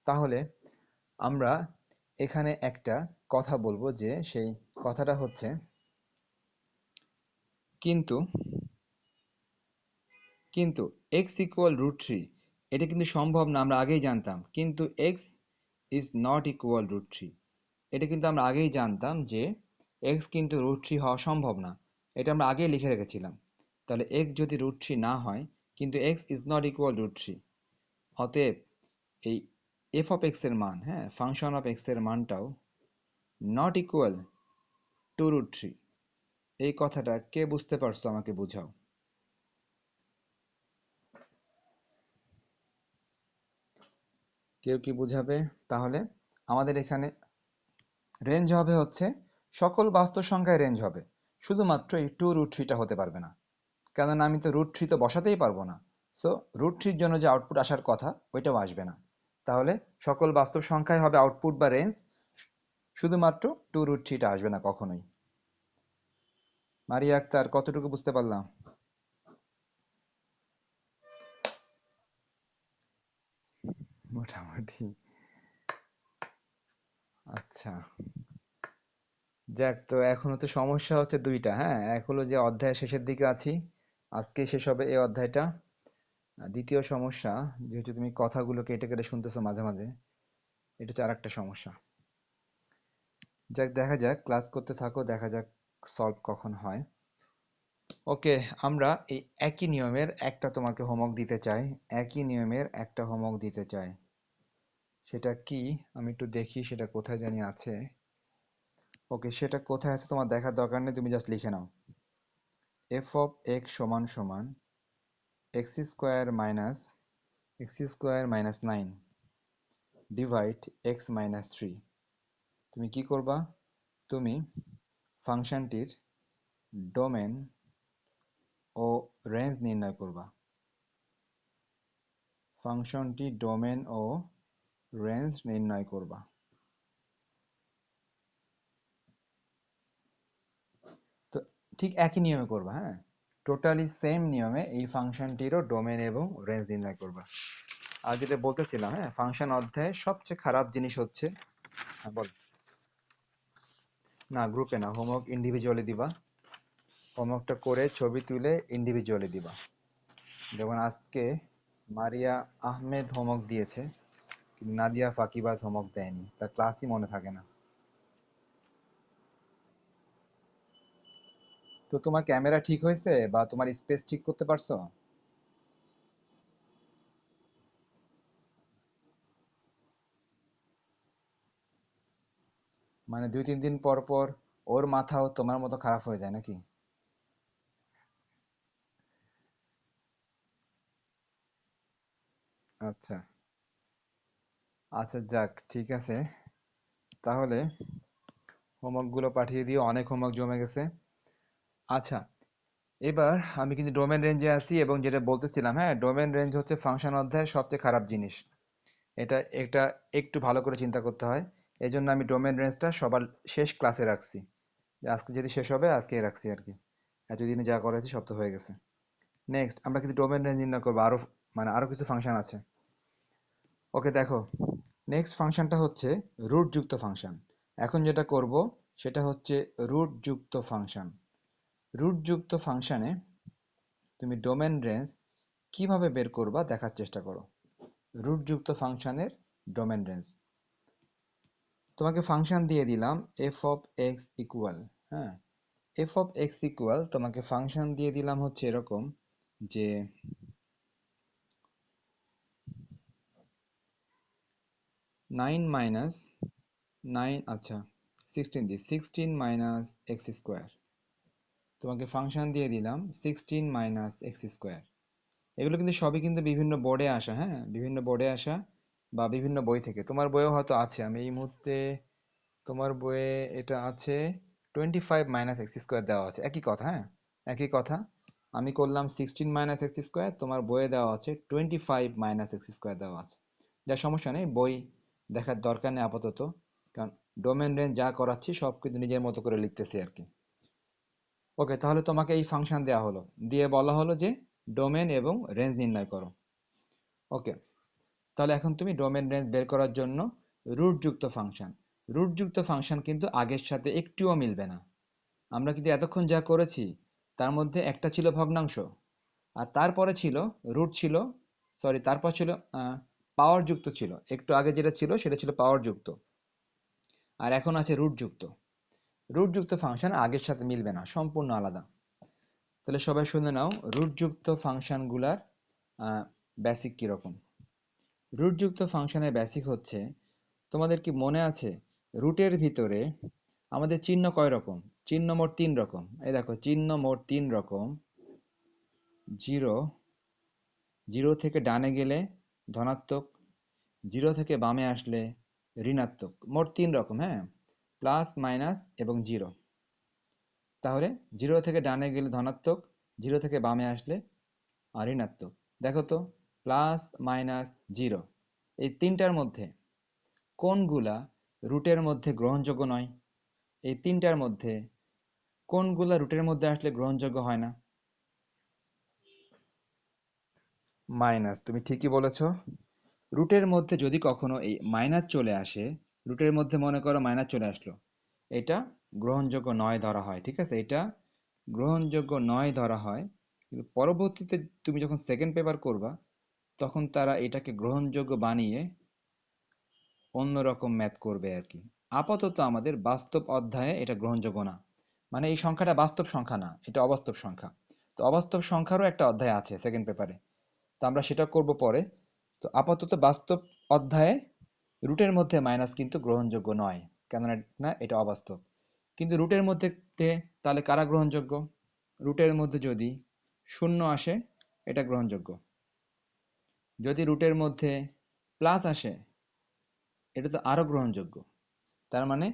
তাহলে আমরা এখানে একটা কথা বলবো যে সেই কথাটা হচ্ছে কিন্তু কিন্তু x ইকুয়াল √3 এটা কিন্তু সম্ভব না, আমরা আগেই জানতাম, কিন্তু x ইজ নট ইকুয়াল √3। এটা কিন্তু আমরা আগেই জানতাম যে এক্স কিন্তু √3 হওয়া সম্ভব না, এটা আমরা আগেই লিখে রেখেছিলাম। তাহলে এক্স যদি √3 না হয়, কিন্তু এক্স ইজ নট ইকুয়াল √3, অতএব এই এফ অফ এক্স এর মান, হ্যাঁ, ফাংশন অফ এক্স এর মানটাও নট ইকুয়াল টু √3। এই কথাটা কে বুঝতে পারছো আমাকে বুঝাও। কেউ কি বুঝাবে? তাহলে আমাদের এখানে রেঞ্জ হবে হচ্ছে সকল বাস্তব সংখ্যায় রেঞ্জ হবে, শুধুমাত্র এই টু √3টা হতে পারবে না, কেননা আমি তো √3 তো বসাতেই পারবো না। সো √3 জন্য যে আউটপুট আসার কথা ওইটাও আসবে না। তাহলে সকল বাস্তব সংখ্যায় হবে আউটপুট বা রেঞ্জ, শুধুমাত্র টু √3টা আসবে না কখনোই। মারিয়া আক্তার, কতটুকু বুঝতে পারলাম? মোটামুটি। আচ্ছা, যাক, তো এখনো তো সমস্যা হচ্ছে দুইটা। হ্যাঁ, এক হলো যে অধ্যায়ের শেষের দিকে আছি, আজকে শেষ হবে এই অধ্যায়টা। আর দ্বিতীয় সমস্যা, যেহেতু তুমি কথাগুলো কেটে কেটে শুনতেছো মাঝে মাঝে, এটা হচ্ছে আর একটা সমস্যা। যাক, দেখা যাক, ক্লাস করতে থাকো, দেখা যাক সলভ কখন হয়। ওকে, আমরা এই একই নিয়মের একটা তোমাকে হোমওয়ার্ক দিতে চাই, একই নিয়মের একটা হোমওয়ার্ক দিতে চাই। সেটা কি আমি একটু দেখি, সেটা কোথায় জানি আছে। ওকে, সেটা কোথায় আছে তোমার দেখার দরকার নেই, তুমি জাস্ট লিখে নাও। এফ অফ এক্স সমান সমান x² - 9 ডিভাইড x - 3। তুমি কি করবা? তুমি ফাংশনটির ডোমেন ও রেঞ্জ নির্ণয় করবা। ফাংশনটি ডোমেন ও রেঞ্জ নির্ণয় করবা। তো ঠিক একই নিয়মে করবা, হ্যাঁ, টোটালি সেম নিয়মে এই ফাংশনটিরও ডোমেন এবং রেঞ্জ নির্ণয় করবা। আর যেটা বলতেছিলাম, হ্যাঁ, ফাংশন অধ্যায়ে সবচেয়ে খারাপ জিনিস হচ্ছে, হ্যাঁ বল। না, গ্রুপে না, হোমওয়ার্ক ইন্ডিভিজুয়ালি দিবা। হোমওয়ার্কটা করে ছবি তুলে ইন্ডিভিজুয়ালি দিবা। যেমন আজকে মারিয়া আহমেদ হোমওয়ার্ক দিয়েছে, কিন্তু নাদিয়া ফাকিবাজ হোমওয়ার্ক দেয়নি, তার ক্লাসই মনে থাকে না। তো তোমার ক্যামেরা ঠিক হয়েছে বা তোমার স্পেস ঠিক করতে পারছো? মানে 2-3 দিন পর পর ওর মাথাও তোমার মতো খারাপ হয়ে যায় নাকি? আচ্ছা, আচ্ছা, যাক, ঠিক আছে। তাহলে হোমওয়ার্ক গুলো পাঠিয়ে দিও, অনেক হোমওয়ার্ক জমে গেছে। আচ্ছা, এবার আমি কিন্তু ডোমেন রেঞ্জে আছি, এবং যেটা বলতেছিলাম, হ্যাঁ, ডোমেন রেঞ্জ হচ্ছে ফাংশন অধ্যায়ের সবচেয়ে খারাপ জিনিস। এটা এটা একটু ভালো করে চিন্তা করতে হয়। এই জন্য আমি ডোমেন রেঞ্জটা সবার শেষ ক্লাসে রাখছি, যে আজকে যদি শেষ হবে আজকেই রাখছি আর কি। এতদিনে যা করেছি সব তো হয়ে গেছে। নেক্সট আমরা কিন্তু ডোমেন রেঞ্জ নির্ণয় করবো, আরো মানে আরো কিছু ফাংশন আছে। ওকে, দেখো, নেক্সট ফাংশনটা হচ্ছে রুট যুক্ত ফাংশন। এখন যেটা করব সেটা হচ্ছে রুট যুক্ত ফাংশন। রুট যুক্ত ফাংশনে তুমি ডোমেন রেঞ্জ কিভাবে বের করবা দেখার চেষ্টা করো। রুট যুক্ত ফাংশনের ডোমেন রেঞ্জ, তোমাকে ফাংশন দিয়ে দিলাম এফ অফ এক্স ইকুয়াল, হ্যাঁ, এফ অফ এক্স ইকুয়াল তোমাকে ফাংশন দিয়ে দিলাম হচ্ছে এরকম যে 9 - 9, আচ্ছা, 16 তোমাকে ফাংশন দিয়ে দিলাম 16 - x²। এগুলো কিন্তু সবই কিন্তু বিভিন্ন বোর্ডে আসা, হ্যাঁ, বিভিন্ন বোর্ডে আসা বা বিভিন্ন বই থেকে। তোমার বইও হয়তো আছে, আমি এই মুহূর্তে তোমার বইয়ে এটা আছে, 25 - x² দেওয়া আছে, একই কথা, হ্যাঁ, একই কথা। আমি করলাম 16 - x², তোমার বইয়ে দেওয়া আছে 25 - x² দেওয়া আছে। যা, সমস্যা নেই, বই দেখার দরকার নেই আপাতত, কারণ ডোমেন রেঞ্জ যা করাচ্ছি সব কিন্তু নিজের মতো করে লিখতেছি আর কি। ওকে, তাহলে তোমাকে এই ফাংশন দেওয়া হলো, দিয়ে বলা হলো যে ডোমেন এবং রেঞ্জ নির্ণয় করো। ওকে, তাহলে এখন তুমি ডোমেন রেঞ্জ বের করার জন্য রুট যুক্ত ফাংশন, রুট যুক্ত ফাংশন কিন্তু আগের সাথে একটুও মিলবে না। আমরা কিন্তু এতক্ষণ যা করেছি তার মধ্যে একটা ছিল ভগ্নাংশ, আর তারপরে ছিল রুট ছিল, সরি, তারপর ছিল পাওয়ার যুক্ত ছিল, একটু আগে যেটা ছিল সেটা ছিল পাওয়ার যুক্ত। আর এখন আছে রুটযুক্ত। রুটযুক্ত ফাংশন আগের সাথে মিলবে না, সম্পূর্ণ আলাদা। তাহলে সবাই শুনে নাও রুটযুক্ত ফাংশনগুলার বেসিক কিরকম। রুটযুক্ত ফাংশনের বেসিক হচ্ছে, তোমাদের কি মনে আছে রুটের ভিতরে আমাদের চিহ্ন কয় রকম? চিহ্ন মোট 3 রকম। এই দেখো চিহ্ন মোট 3 রকম। জিরো, জিরো থেকে ডানে গেলে ধনাত্মক, জিরো থেকে বামে আসলে ঋণাত্মক। মোট 3 রকম, হ্যাঁ, প্লাস মাইনাস এবং জিরো। তাহলে জিরো থেকে ডানে গেলে ধনাত্মক, জিরো থেকে বামে আসলে ঋণাত্মক। দেখো তো, প্লাস মাইনাস জিরো, এই তিনটার মধ্যে কোনগুলা রুটের মধ্যে গ্রহণযোগ্য নয়? এই তিনটার মধ্যে কোনগুলা রুটের মধ্যে আসলে গ্রহণযোগ্য হয় না? মাইনাস, তুমি ঠিকই বলেছ। রুটের মধ্যে যদি কখনো এই মাইনাস চলে আসে, রুটের মধ্যে মনে করো মাইনাস চলে আসলো, এটা গ্রহণযোগ্য নয় ধরা হয়, ঠিক আছে? এটা গ্রহণযোগ্য নয় ধরা হয়। কিন্তু পরবর্তীতে তুমি যখন সেকেন্ড পেপার করবা, তখন তারা এটাকে গ্রহণযোগ্য বানিয়ে অন্যরকম ম্যাথ করবে আর কি। আপাতত আমাদের বাস্তব অধ্যায়ে এটা গ্রহণযোগ্য না। মানে এই সংখ্যাটা বাস্তব সংখ্যা না, এটা অবাস্তব সংখ্যা। তো অবাস্তব সংখ্যারও একটা অধ্যায় আছে সেকেন্ড পেপারে, তো আমরা সেটা করব পরে। তো আপাতত বাস্তব অধ্যায়ে রুটের মধ্যে মাইনাস কিন্তু গ্রহণযোগ্য নয়, কেননা না, এটা অবাস্তব। কিন্তু রুটের মধ্যে তাহলে কারা গ্রহণযোগ্য? রুটের মধ্যে যদি শূন্য আসে, এটা গ্রহণযোগ্য। যদি রুটের মধ্যে প্লাস আসে, এটা তো আরো গ্রহণযোগ্য। তার মানে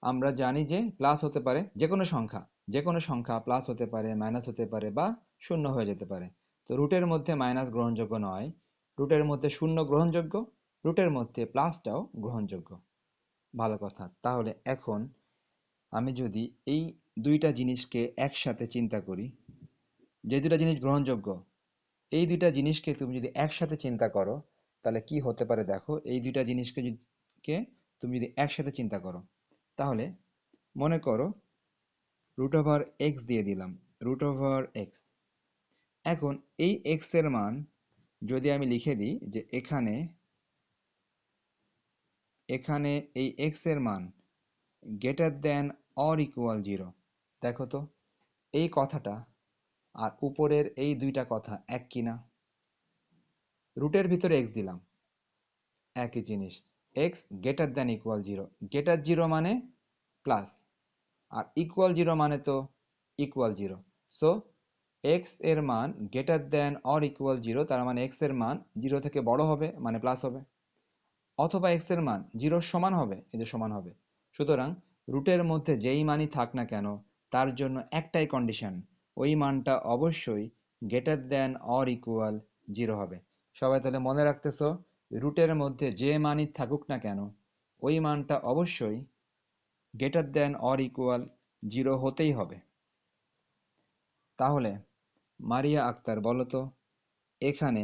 আমরা জানি যে প্লাস হতে পারে যে কোনো সংখ্যা, যে কোনো সংখ্যা প্লাস হতে পারে, মাইনাস হতে পারে, বা শূন্য হয়ে যেতে পারে। তো রুটের মধ্যে মাইনাস গ্রহণযোগ্য নয়, রুটের মধ্যে শূন্য গ্রহণযোগ্য, রুটের মধ্যে প্লাসটাও গ্রহণযোগ্য। ভালো কথা। তাহলে এখন আমি যদি এই দুইটা জিনিসকে একসাথে চিন্তা করি, যে দুইটা জিনিস গ্রহণযোগ্য, এই দুইটা জিনিসকে তুমি যদি একসাথে চিন্তা করো, তাহলে কি হতে পারে দেখো। এই দুইটা জিনিসকে তুমি যদি একসাথে চিন্তা করো, তাহলে মনে করো রুট ওভার এক্স দিয়ে দিলাম, রুট ওভার এক্স। এখন এই এক্স এর মান যদি আমি লিখে দিই যে এখানে, এখানে এই এক্স এর মান greater than or equal zero. দেখো তো এই কথাটা আর উপরের এই দুইটা কথা এক কিনা? রুটের ভিতরে এক্স দিলাম, একই জিনিস। X greater than equal zero, greater zero মানে প্লাস, আর ইকুয়াল জিরো মানে তো ইকুয়াল জিরো। সো এক্স এর মান greater than or equal zero, তার মানে এক্স এর মান জিরো থেকে বড় হবে, মানে প্লাস হবে, অথবা এক্স এর মান জিরোর সমান হবে, এই যে সমান হবে। সুতরাং রুটের মধ্যে যেই মানই থাক না কেন, তার জন্য একটাই কন্ডিশন, ওই মানটা অবশ্যই greater than or equal zero হবে। সবাই তাহলে মনে রাখতেছো, রুটের মধ্যে যে মানই থাকুক না কেন, ওই মানটা অবশ্যই greater than or equal zero হতেই হবে। তাহলে মারিয়া আক্তার বলো তো, এখানে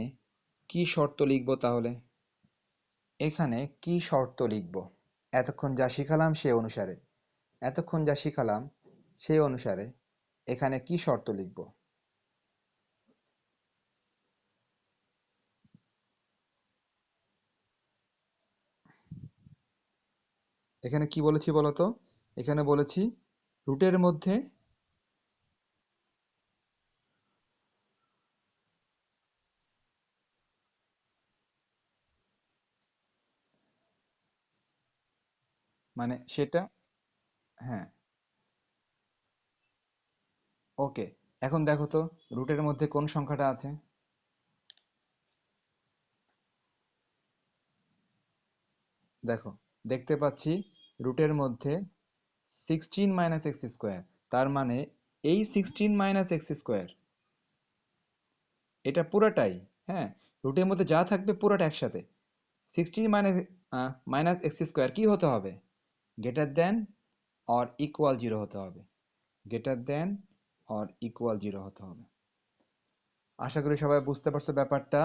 কি শর্ত লিখবো তাহলে? এখানে কি শর্ত লিখব? এতক্ষণ যা শিখালাম সে অনুসারে, এতক্ষণ যা শিখালাম সেই অনুসারে এখানে কি শর্ত লিখব? এখানে কি বলেছি বলো তো? এখানে বলেছি রুটের মধ্যে, মানে সেটা, হ্যাঁ, ওকে। এখন দেখো তো রুটের মধ্যে কোন সংখ্যাটা আছে। দেখো, দেখতে পাচ্ছি রুটের মধ্যে 16 - x²। তার মানে এই 16 - x², এটা পুরাটাই, হ্যাঁ, রুটের মধ্যে যা থাকবে পুরোটা একসাথে। 16 - x² কি হতে হবে? Greater than or equal zero হতে হবে, greater than or equal zero হতে হবে। আশা করি সবাই বুঝতে পারছো ব্যাপারটা।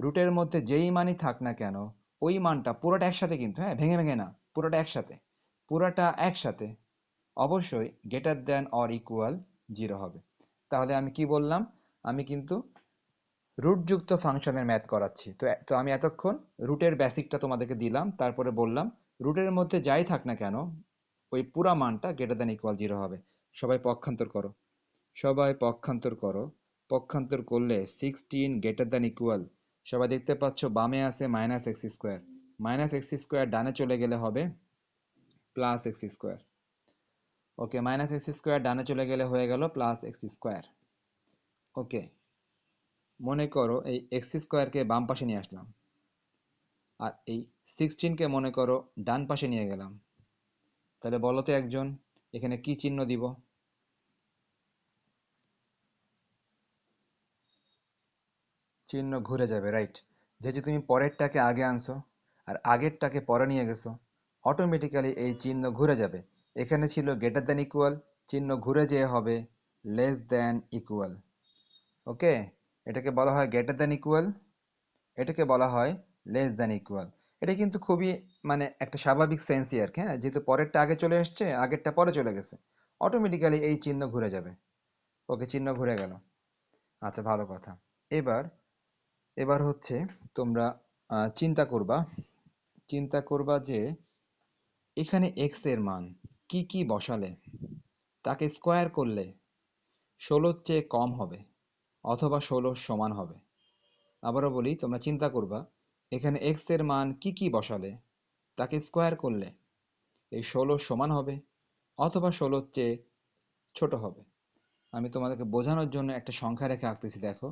রুটের মধ্যে যেই মানই থাক না কেন, ওই মানটা পুরোটা একসাথে, কিন্তু হ্যাঁ, ভেঙে ভেঙে না, পুরোটা একসাথে, পুরোটা একসাথে অবশ্যই greater than or equal zero হবে। তাহলে আমি কি বললাম? আমি কিন্তু রুটযুক্ত ফাংশনের ম্যাথ করাচ্ছি। তো আমি এতক্ষণ রুটের বেসিকটা তোমাদেরকে দিলাম, তারপরে বললাম রুটের মধ্যে যাই থাক না কেন, ওই পুরা মানটা গ্রেটার দ্যান ইকুয়াল 0 হবে। সবাই পক্ষান্তর করো, সবাই পক্ষান্তর করো। পক্ষান্তর করলে 16 গ্রেটার দ্যান ইকুয়াল, সবাই দেখতে পাচ্ছ বামে আছে minus x square, minus x square ডানে চলে গেলে হবে প্লাস এক্স স্কোয়ার। ওকে, মাইনাস এক্স স্কোয়ার ডানে চলে গেলে হয়ে গেল প্লাস এক্স স্কোয়ার। ওকে, মনে করো এই এক্স স্কোয়ারকে বাম পাশে নিয়ে আসলাম, আর এই 16কে মনে করো ডান পাশে নিয়ে গেলাম। তাহলে বলো তো একজন, এখানে কি চিহ্ন দিব? চিহ্ন ঘুরে যাবে, রাইট। যেহেতু তুমি পরেরটাকে আগে আনছো আর আগেরটাকে পরে নিয়ে গেছো, অটোমেটিক্যালি এই চিহ্ন ঘুরে যাবে। এখানে ছিল গ্রেটার দ্যান ইকুয়াল, চিহ্ন ঘুরে যেয়ে হবে লেস দ্যান ইকুয়াল। ওকে, এটাকে বলা হয় গ্রেটার দ্যান ইকুয়াল, এটাকে বলা হয় লেস দ্যান ইকুয়াল। এটা কিন্তু খুবই মানে একটা স্বাভাবিক সেন্সই আর কি, হ্যাঁ, যেহেতু পরেরটা আগে চলে এসছে আগেরটা পরে চলে গেছে, অটোমেটিক্যালি এই চিহ্ন ঘুরে যাবে। ওকে, চিহ্ন ঘুরে গেল। আচ্ছা, ভালো কথা। এবার এবার হচ্ছে তোমরা চিন্তা করবা, চিন্তা করবা যে এখানে এক্স এর মান কি কি বসালে তাকে স্কোয়ার করলে 16-র চেয়ে কম হবে অথবা 16-র সমান হবে। আবারও বলি, তোমরা চিন্তা করবা এখানে এক্স এর মান কি কি বসালে তাকে স্কোয়ার করলে এই 16-র সমান হবে অথবা 16-র চেয়ে ছোট হবে। আমি তোমাদেরকে বোঝানোর জন্য একটা সংখ্যা রেখে আঁকতেছি, দেখো।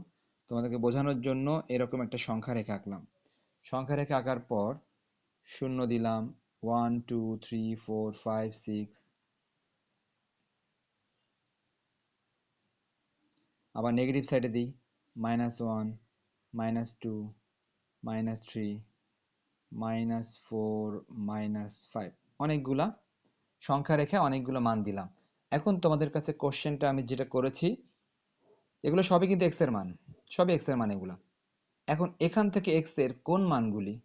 তোমাদেরকে বোঝানোর জন্য এরকম একটা সংখ্যা রেখে আঁকলাম। সংখ্যা রেখে আঁকার পর শূন্য দিলাম, 1 2 3 4 5 6, আবার নেগেটিভ সাইডে দিই, -1, -2, -3, -4, -5, অনেকগুলা সংখ্যা রেখে অনেকগুলো মান দিলাম। এখন তোমাদের কাছে কোশ্চেনটা আমি যেটা করেছি, এগুলো সবই কিন্তু এক্স এর মান, সবই এক্স এর মান এগুলা। এখন এখান থেকে এক্স এর কোন মানগুলি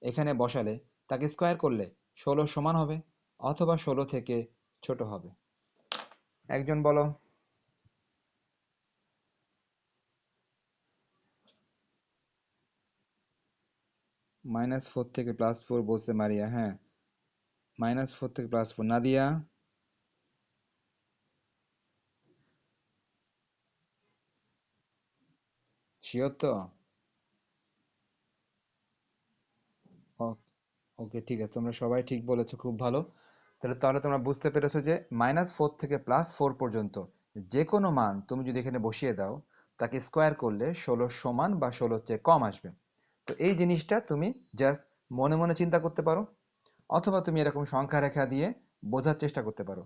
এখানে বসালে তাকে স্কোয়ার করলে 16 সমান হবে অথবা 16 থেকে ছোট হবে? একজন বলো। -4 থেকে +4 বলছে মারিয়া, হ্যাঁ। -4 থেকে +4 নাদিয়া। শিওর তো? ওকে, ঠিক আছে, তোমরা সবাই ঠিক বলেছো, খুব ভালো। তাহলে তোমরা বুঝতে পেরেছো যে -4 থেকে +4 পর্যন্ত যে কোনো মান তুমি যদি এখানে বসিয়ে দাও তাকে স্কোয়ার করলে 16 সমান বা 16 চেয়ে কম আসবে। তো এই জিনিসটা তুমি জাস্ট মনে মনে চিন্তা করতে পারো, অথবা তুমি এরকম সংখ্যা রেখা দিয়ে বোঝার চেষ্টা করতে পারো।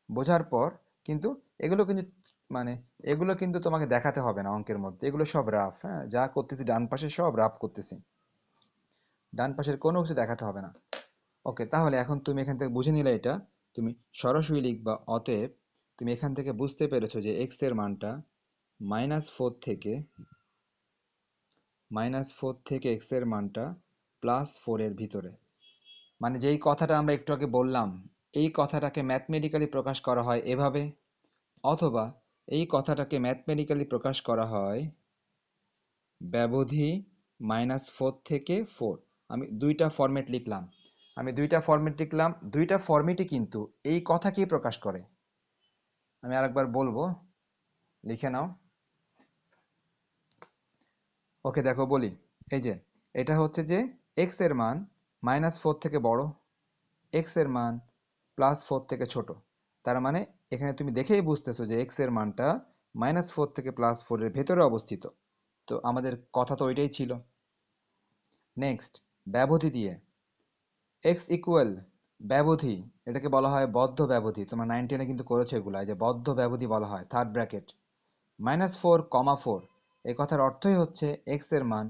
বোঝার পর কিন্তু এগুলো কিন্তু মানে এগুলো কিন্তু তোমাকে দেখাতে হবে না অঙ্কের মধ্যে, এগুলো সব রাফ, হ্যাঁ, যা করতেছি ডান পাশে সব রাফ করতেছি, ডান পাশের কোনো কিছু দেখাতে হবে না। ওকে, তাহলে এখন তুমি এখান থেকে বুঝে নিলে এটা, তুমি সরাসরি লিখবা অতএব তুমি এখান থেকে বুঝতে পেরেছো যে এক্স এর মানটা -4 থেকে এক্স এর মানটা +4 এর ভিতরে। মানে যেই কথাটা আমরা একটু আগে বললাম, এই কথাটাকে ম্যাথমেটিক্যালি প্রকাশ করা হয় এভাবে, অথবা এই কথাটাকে ম্যাথমেটিক্যালি প্রকাশ করা হয় ব্যবধি -4 থেকে 4। আমি দুইটা ফরম্যাট লিখলাম, দুইটা ফরম্যাটই কিন্তু এই কথাকেই প্রকাশ করে। আমি আরেকবার বলবো, লিখে নাও। ওকে, দেখো বলি, এই যে এটা হচ্ছে যে এক্স এর মান -4 থেকে বড়, এক্স এর মান +4 থেকে ছোট। তার মানে এখানে তুমি দেখেই বুঝতেছো যে এক্স এর মানটা -4 থেকে +4 এর ভেতরে অবস্থিত। তো আমাদের কথা তো ওইটাই ছিল। নেক্সট, ব্যবধি দিয়ে এক্স ইকুয়াল ব্যবধি, এটাকে বলা হয় বদ্ধ ব্যবধি। তোমরা 9-10-এ কিন্তু করেছো এগুলো, এই যে বদ্ধ ব্যবধি বলা হয়, থার্ড ব্র্যাকেট -4, 4, এই কথার অর্থই হচ্ছে এক্স এর মান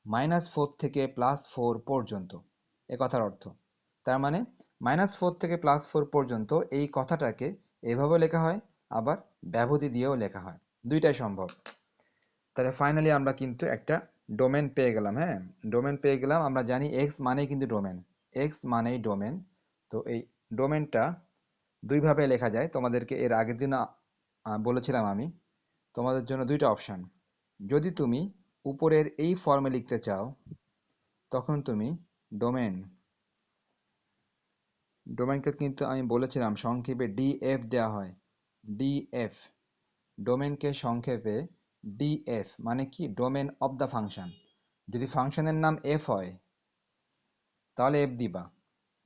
-4 থেকে +4 পর্যন্ত, এ কথার অর্থ। তার মানে -4 থেকে +4 পর্যন্ত এই কথাটাকে এভাবে লেখা হয়, আবার ব্যবধি দিয়েও লেখা হয়, দুইটাই সম্ভব। তাহলে ফাইনালি আমরা কিন্তু একটা ডোমেন পেয়ে গেলাম, হ্যাঁ, ডোমেন পেয়ে গেলাম। আমরা জানি এক্স মানেই কিন্তু ডোমেন, এক্স মানেই ডোমেন। তো এই ডোমেনটা দুইভাবে লেখা যায়, তোমাদেরকে এর আগের দিন বলেছিলাম আমি। তোমাদের জন্য দুইটা অপশান। যদি তুমি উপরের এই ফর্মে লিখতে চাও, তখন তুমি ডোমেন ডোমেনকে কিন্তু আমি বলেছিলাম সংক্ষেপে ডিএফ দেওয়া হয়। ডিএফ, ডোমেনকে সংক্ষেপে ডিএফ মানে কি, ডোমেন অফ দ্য ফাংশন। যদি ফাংশনের নাম এফ হয় তাহলে এফ দিবা,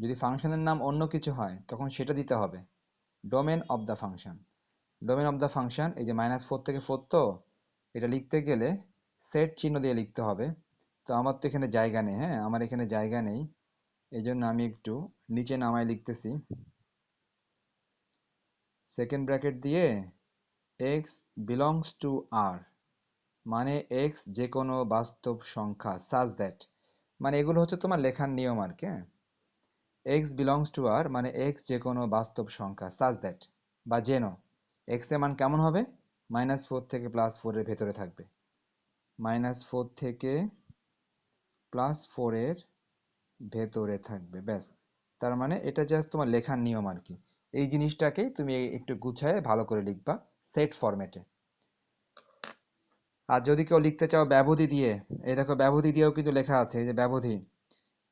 যদি ফাংশনের নাম অন্য কিছু হয় তখন সেটা দিতে হবে। Domain of the function, domain of the function, এই যে -4 থেকে 4, তো এটা লিখতে গেলে সেট চিহ্ন দিয়ে লিখতে হবে। তো আমার তো এখানে জায়গা নেই, হ্যাঁ আমার এখানে জায়গা নেই, এই জন্য আমি একটু নিচে নামায় লিখতেছি। সেকেন্ড ব্র্যাকেট দিয়ে এক্স বিলংস টু আর, মানে এক্স যে কোনো বাস্তব সংখ্যা সাজ দ্যাট, মানে এগুলো হচ্ছে তোমার লেখার নিয়ম আর কি, হ্যাঁ। এক্স বিলংস টু আর মানে এক্স যে কোনো বাস্তব সংখ্যা সাজ দ্যাট বা যেন এক্স এর মান কেমন হবে, -4 থেকে +4 এর ভেতরে থাকবে, -4 থেকে +4 এর ভেতরে থাকবে, ব্যাস। তার মানে এটা জাস্ট তোমার লেখার নিয়ম আর কি। এই জিনিসটাকেই তুমি একটু গুছায় ভালো করে লিখবা সেট ফরম্যাটে। আর যদি কেউ লিখতে চাও ব্যবধি দিয়ে, এই দেখো ব্যবধি দিয়েও কিন্তু লেখা আছে, এই যে ব্যবধি,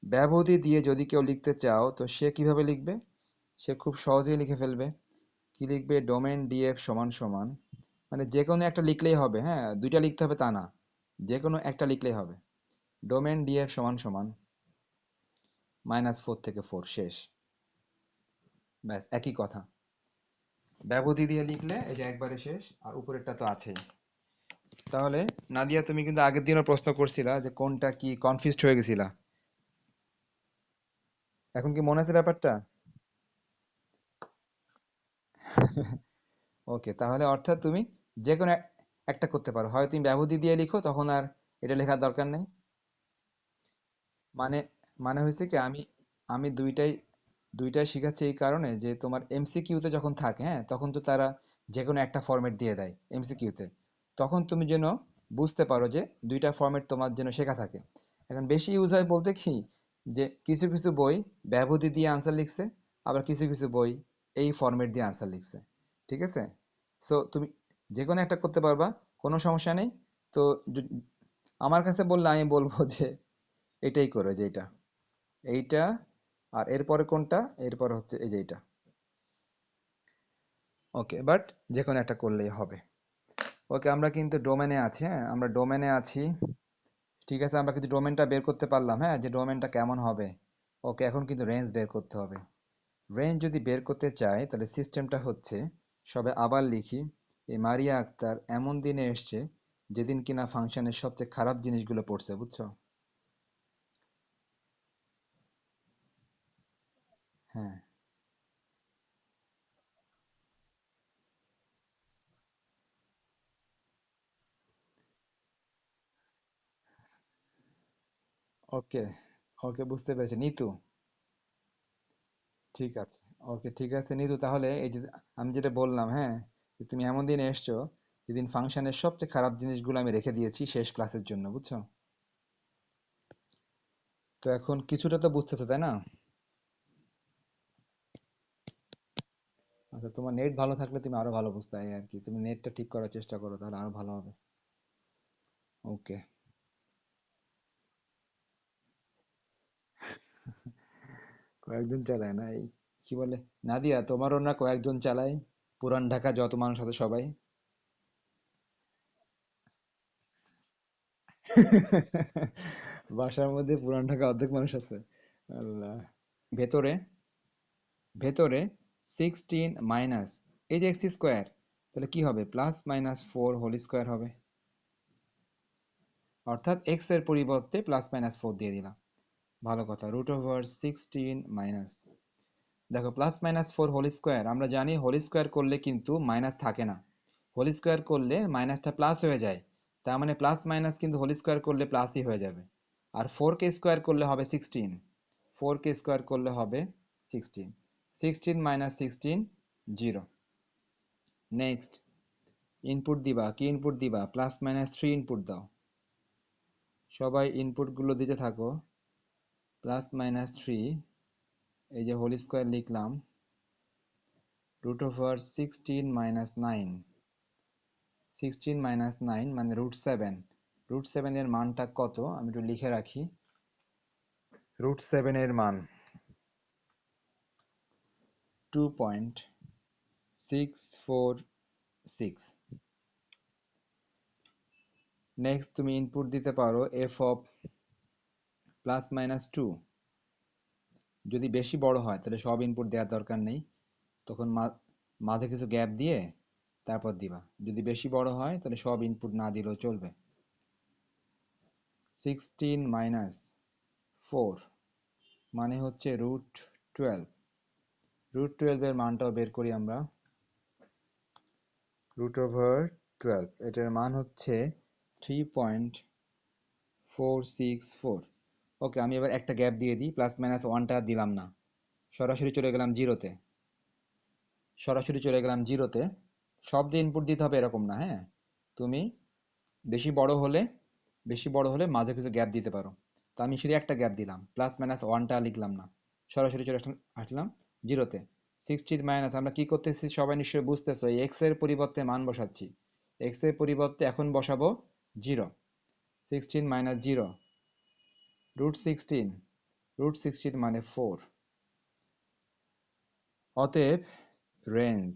ব্যবধি দিয়ে যদি কেউ লিখতে চাও তো সে কিভাবে লিখবে, সে খুব সহজেই লিখে ফেলবে। কি লিখবে, ডোমেন ডিএফ সমান সমান, মানে যে কোনো একটা লিখলেই হবে, হ্যাঁ দুইটা লিখতে হবে তা না, যে কোনো একটা লিখলেই হবে। ডোমেন ডিএফ সমান সমান -4 থেকে 4 শেষ, ব্যাস একই কথা। ব্যবধি দিয়ে লিখলে এই যে একবারে শেষ, আর উপরেরটা তো আছেই। তাহলে নাদিয়া, তুমি কিন্তু আগের দিনও প্রশ্ন করছিলা যে কোনটা কি, কনফিউজড হয়ে গেছিলা, এখন কি মনে আছে ব্যাপারটা? ওকে, তাহলে অর্থাৎ তুমি যে কোনো একটা করতে পারো, হয় তুমি ব্যবধি দিয়ে লিখো তখন আর এটা লেখার দরকার নেই। মানে মানে হয়েছে কি, আমি আমি দুইটাই দুইটাই শিখাচ্ছি এই কারণে যে তোমার এমসিকিউতে যখন থাকে, হ্যাঁ তখন তো তারা যে কোনো একটা ফরম্যাট দিয়ে দেয় এমসিকিউতে, তখন তুমি যেন বুঝতে পারো যে দুইটা ফরম্যাট তোমার যেন শেখা থাকে। এখন বেশি ইউজ হয় বলতে কি, যে কিছু কিছু বই ব্যবধি দিয়ে আনসার লিখছে, আবার কিছু কিছু বই এই ফরম্যাট দিয়ে আনসার লিখছে, ঠিক আছে। সো তুমি যে কোনো একটা করতে পারবা, কোনো সমস্যা নেই। তো য- আমার কাছে বললে আমি বলবো যে এটাই করো, যে এটা, এইটা, আর এরপরে কোনটা, এরপর হচ্ছে এই যে এইটা। ওকে, বাট যে কোনো একটা করলেই হবে। ওকে, আমরা কিন্তু ডোমেনে আছি, হ্যাঁ আমরা ডোমেনে আছি, ঠিক আছে। আমরা কিন্তু ডোমেনটা বের করতে পারলাম, হ্যাঁ যে ডোমেনটা কেমন হবে। ওকে, এখন কিন্তু রেঞ্জ বের করতে হবে। রেঞ্জ যদি বের করতে চাই তাহলে সিস্টেমটা হচ্ছে, সবে আবার লিখি, এই মারিয়া আক্তার এমন দিনে এসছে যেদিন কিনা ফাংশনের সবচেয়ে খারাপ জিনিসগুলো পড়ছে, বুঝছো? হ্যাঁ, ওকে, ওকে বুঝতে পেরেছি নিতু। ঠিক আছে, ওকে ঠিক আছে নিতু, তাহলে এই যে আমি যেটা বললাম, হ্যাঁ যে তুমি এমন দিন এসছো যেদিন ফাংশনের সবচেয়ে খারাপ জিনিসগুলো আমি রেখে দিয়েছি শেষ ক্লাসের জন্য, বুঝছো? তো এখন কিছুটা তো বুঝতেছো তাই না? আচ্ছা, তোমার নেট ভালো থাকলে তুমি আরো ভালো বুঝতে, এই আর কি, তুমি নেটটা ঠিক করার চেষ্টা করো তাহলে আরো ভালো হবে। ওকে। কয়েকজন চালায় না, এই কি বলে, নাদিয়া তোমারও না কয়েকজন চালায়, পুরান ঢাকা যত মানুষ আছে সবাই। বাসার মধ্যে পুরান ঢাকা অর্ধেক মানুষ আছে, আল্লাহ। ভেতরে, ভেতরে 16 মাইনাস এই যে এক্স স্কোয়ার, তাহলে কি হবে, +-4 হোল স্কোয়ার হবে, অর্থাৎ এক্স এর পরিবর্তে +-4 দিয়ে দিলাম। ভালো কথা, √16 মাইনাস, দেখো +-4 হোল স্কোয়ার, আমরা জানি হোল স্কোয়ার করলে কিন্তু মাইনাস থাকে না, হোল স্কোয়ার করলে মাইনাসটা প্লাস হয়ে যায়, তার মানে প্লাস মাইনাস কিন্তু হোল স্কোয়ার করলে প্লাসই হয়ে যাবে। আর 4 কে স্কোয়ার করলে হবে 16, 4 কে স্কোয়ার করলে হবে 16, 16 - 16 0। নেক্সট, ইনপুট দিবা, কি ইনপুট দিবা, +-3 ইনপুট দাও, সবাই ইনপুট গুলো দিতে থাকো। +-3, এই যে হোল স্কোয়ার লিখলাম, √16 - 9, 16 - 9 মানে √7, √7 এর মানটা কত আমি একটু লিখে রাখি, √7 এর মান 2.646। নেক্সট তুমি ইনপুট দিতে পারো এফ অফ +-2। যদি বেশি বড় হয় তাহলে সব ইনপুট দেওয়ার দরকার নেই, তখন মাঝে কিছু গ্যাপ দিয়ে তারপর দিবা। যদি বেশি বড় হয় তাহলে সব ইনপুট না দিলেও চলবে। 16 - 4 মানে হচ্ছে √12। √12 এর মানটাও বের করি আমরা। √12 এটার মান হচ্ছে 3.464। ওকে, আমি এবার একটা গ্যাপ দিয়ে দিই, +-1টা দিলাম না, সরাসরি চলে গেলাম জিরোতে। সব যে ইনপুট দিতে হবে এরকম না, হ্যাঁ। তুমি বেশি বড় হলে মাঝে কিছু গ্যাপ দিতে পারো। তো আমি শুধু একটা গ্যাপ দিলাম, +-1টা লিখলাম না, সরাসরি চলে আসলাম জিরোতে। 60 মাইনাস, আমরা কি করতেছি সবাই নিশ্চয়ই বুঝতেছো, এই এক্স এর পরিবর্তে মান বসাচ্ছি। এক্স এর পরিবর্তে এখন বসাবো জিরো। 16 - 0 √16। √16 মানে 4। অতএব range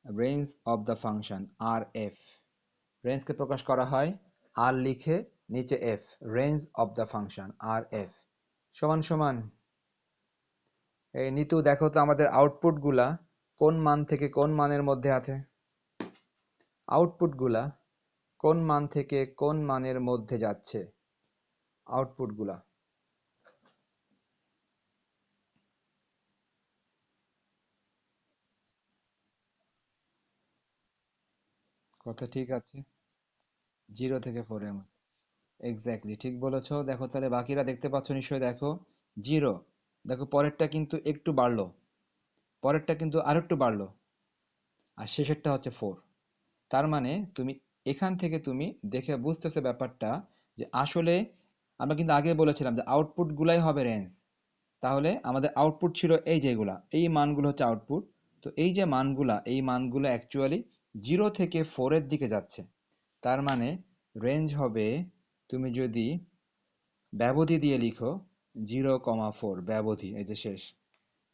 range of the function R f. রেঞ্জকে প্রকাশ করা হয় আর লিখে নিচে f. Range of the function R f সমান সমান, এই নিতু দেখো তো আমাদের আউটপুট গুলা কোন মান থেকে কোন মানের মধ্যে আছে। আউটপুট গুলা কোন মান থেকে কোন মানের মধ্যে যাচ্ছে। আউটপুট গুলা কথা ঠিক আছে, 0 থেকে 4 এর মধ্যে। এক্স্যাক্টলি ঠিক বলেছো। দেখো তাহলে বাকিরা দেখতে পাচ্ছ নিশ্চয়ই, দেখো জিরো, দেখো পরেরটা কিন্তু একটু বাড়লো, পরেরটা কিন্তু আরেকটু বাড়লো, আর শেষেরটা হচ্ছে 4। তার মানে তুমি এখান থেকে তুমি দেখে বুঝতেছে ব্যাপারটা, যে আসলে আমরা কিন্তু আগে বলেছিলাম যে আউটপুট গুলাই হবে রেঞ্জ। তাহলে আমাদের আউটপুট ছিল এই যেগুলা, এই মানগুলো হচ্ছে আউটপুট। তো এই যে মানগুলা, এই মানগুলো অ্যাকচুয়ালি 0 থেকে 4-এর দিকে যাচ্ছে। তার মানে রেঞ্জ হবে, তুমি যদি ব্যবধি দিয়ে লিখো 0,4, ব্যবধি এই যে শেষ,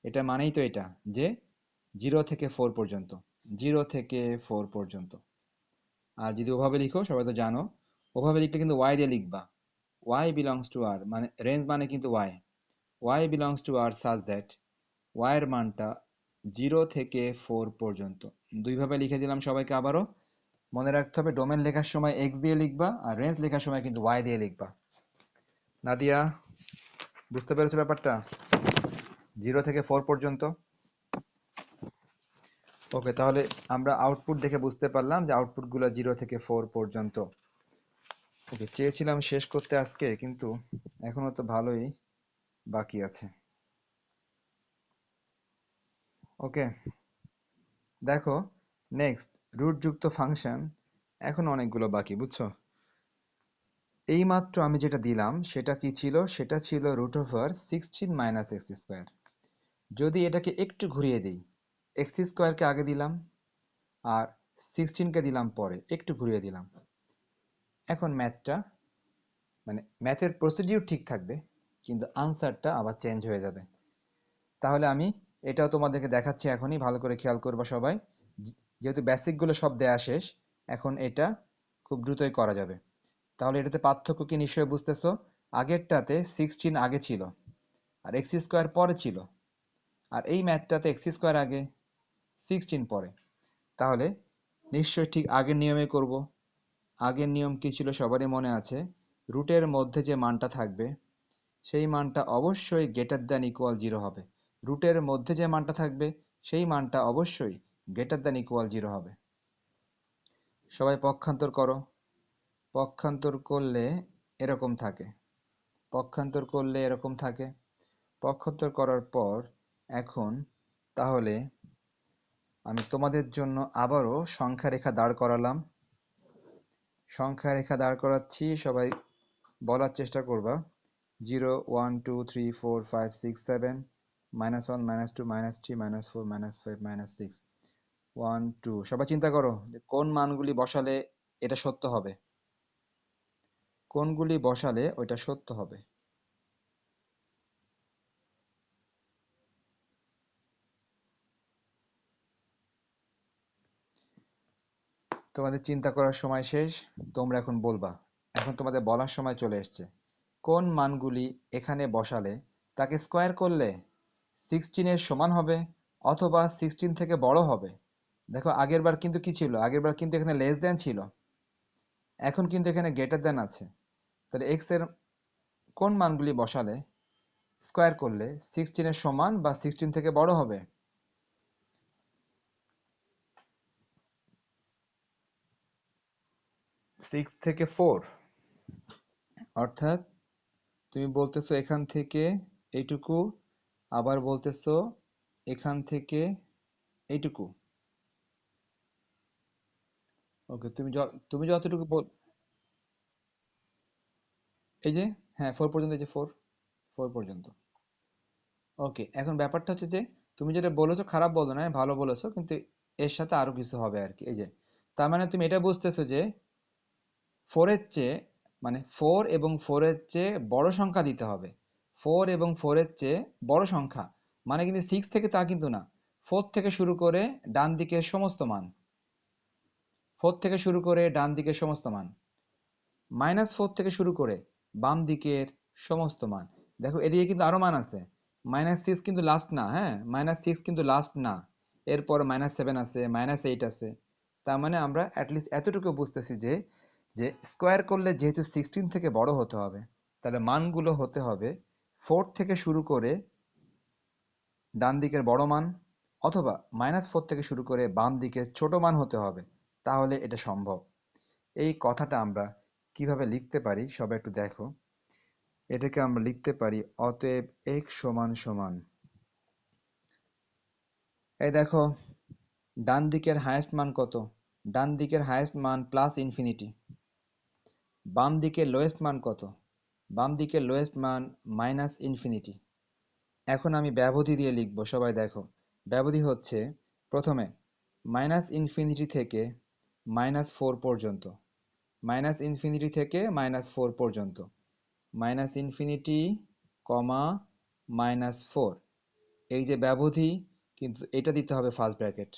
এটা মানেই তো এটা যে 0 থেকে 4 পর্যন্ত, 0 থেকে 4 পর্যন্ত। আর যদি ওভাবে লিখো, সবাই তো জানো, ওভাবে লিখলে কিন্তু ওয়াই দিয়ে লিখবা। ওয়াই বিলংস টু আর, মানে রেঞ্জ মানে কিন্তু y. Y belongs to R such that Y এর মানটা 0 থেকে 4 পর্যন্ত। দুইভাবে লিখে দিলাম সবাইকে আবারও। মনে রাখতে হবে ডোমেন লেখার সময় এক্স দিয়ে লিখবা, আর রেঞ্জ লেখার সময় কিন্তু ওয়াই দিয়ে লিখবা। নাদিয়া, বুঝতে পেরেছো ব্যাপারটা? 0 থেকে 4 পর্যন্ত। ওকে, তাহলে আমরা আউটপুট দেখে বুঝতে পারলাম যে আউটপুট গুলো 0 থেকে 4 পর্যন্ত। ওকে, চেয়েছিলাম শেষ করতে আজকে, কিন্তু এখনো তো ভালোই বাকি আছে। ওকে, দেখো নেক্সট রুট যুক্ত ফাংশন, এখন অনেকগুলো বাকি, বুঝছো। এইমাত্র আমি যেটা দিলাম সেটা কি ছিল, সেটা ছিল √16 - x²। যদি এটাকে একটু ঘুরিয়ে দিই, x²কে আগে দিলাম আর 16কে দিলাম পরে, একটু ঘুরিয়ে দিলাম। এখন ম্যাথটা, মানে ম্যাথের প্রসিডিউর ঠিক থাকবে, কিন্তু আনসারটা আবার চেঞ্জ হয়ে যাবে। তাহলে আমি এটাও তোমাদেরকে দেখাচ্ছি এখনই, ভালো করে খেয়াল করবা সবাই। যেহেতু বেসিকগুলো সব দেয়া শেষ, এখন এটা খুব দ্রুতই করা যাবে। তাহলে এটাতে পার্থক্য কি নিশ্চয়ই বুঝতেছো। আগেরটাতে 16 আগে ছিল আর x² পরে ছিল, আর এই ম্যাথটাতে x² আগে 16 পরে। তাহলে নিশ্চয়ই ঠিক আগের নিয়মে করব। আগের নিয়ম কি ছিল সবারই মনে আছে, রুটের মধ্যে যে মানটা থাকবে সেই মানটা অবশ্যই গ্রেটার দ্যান ইকুয়াল 0 হবে। রুটের মধ্যে যে মানটা থাকবে সেই মানটা অবশ্যই গ্রেটার দ্যান ইকুয়াল 0 হবে। সবাই পক্ষান্তর করো। পক্ষান্তর করলে এরকম থাকে, পক্ষান্তর করলে এরকম থাকে। পক্ষান্তর করার পর এখন তাহলে আমি তোমাদের জন্য আবারও সংখ্যা রেখা দাঁড় করালাম। সংখ্যা রেখা দাঁড় করাচ্ছি, সবাই বলার চেষ্টা করবা। 0 1 2 3 4 5 6 7 -1 -2 -3 -4 -5 -6 1 2। সবাই চিন্তা করো যে কোন মানগুলি বসালে এটা সত্য হবে, কোনগুলি বসালে ওইটা সত্য হবে। তোমাদের চিন্তা করার সময় শেষ, তোমরা এখন বলবা। এখন তোমাদের বলার সময় চলে এসছে। কোন মানগুলি এখানে বসালে তাকে স্কোয়ার করলে 16 এর সমান হবে অথবা 16 থেকে বড় হবে? দেখো আগের বার কিন্তু কি ছিল, আগের বার কিন্তু এখানে লেস দেন ছিল, এখন কিন্তু এখানে গ্রেটার দেন আছে। তাহলে এক্স এর কোন মানগুলি বসালে স্কোয়ার করলে 16 এর সমান বা 16 থেকে বড় হবে? 6 থেকে 4, অর্থাৎ তুমি বলতেছো এখান থেকে এইটুকু, আবার বলতেছো এখান থেকে এইটুকু। ওকে, তুমি যতটুকু এই যে, হ্যাঁ 4 পর্যন্ত, এই যে 4 পর্যন্ত। ওকে, এখন ব্যাপারটা হচ্ছে যে তুমি যেটা বলেছো খারাপ বলো না, ভালো বলেছো, কিন্তু এর সাথে আরো কিছু হবে আর কি। এই যে, তার মানে তুমি এটা বুঝতেছো যে 4 এর চেয়ে, মানে 4 এবং 4 এর চেয়ে বড় সংখ্যা দিতে হবে। 4 এবং 4 এর চেয়ে বড় সংখ্যা মানে কিন্তু 6 থেকে তা কিন্তু না। 4 থেকে শুরু করে ডান দিকের সমস্ত মান, 4 থেকে শুরু করে ডান দিকের সমস্ত মান, -4 থেকে শুরু করে বাম দিকের সমস্ত মান। দেখো এদিকে কিন্তু আরো মান আছে, -6 কিন্তু লাস্ট না, হ্যাঁ -6 কিন্তু লাস্ট না, এরপর -7 আছে, -8 আছে। তার মানে আমরা অ্যাটলিস্ট এতটুকু বুঝতেছি যে যে স্কোয়ার করলে যেহেতু 16 থেকে বড় হতে হবে, তাহলে মানগুলো হতে হবে 4 থেকে শুরু করে ডান দিকের বড় মান অথবা -4 থেকে শুরু করে বাম দিকের ছোট মান হতে হবে, তাহলে এটা সম্ভব। এই কথাটা আমরা কিভাবে লিখতে পারি সবাই একটু দেখো। এটাকে আমরা লিখতে পারি অতএব x সমান সমান, এই দেখো ডান দিকের হায়েস্ট মান কত? ডান দিকের হায়েস্ট মান +∞। বাম দিকের লোয়েস্ট মান কত? বাম দিকের লোয়েস্ট মান -∞। এখন আমি ব্যবধি দিয়ে লিখব, সবাই দেখো। ব্যবধি হচ্ছে প্রথমে -∞ থেকে -4 পর্যন্ত, -∞ থেকে -4 পর্যন্ত, -∞, -4, এই যে ব্যবধি, কিন্তু এটা দিতে হবে ফার্স্ট ব্র্যাকেট।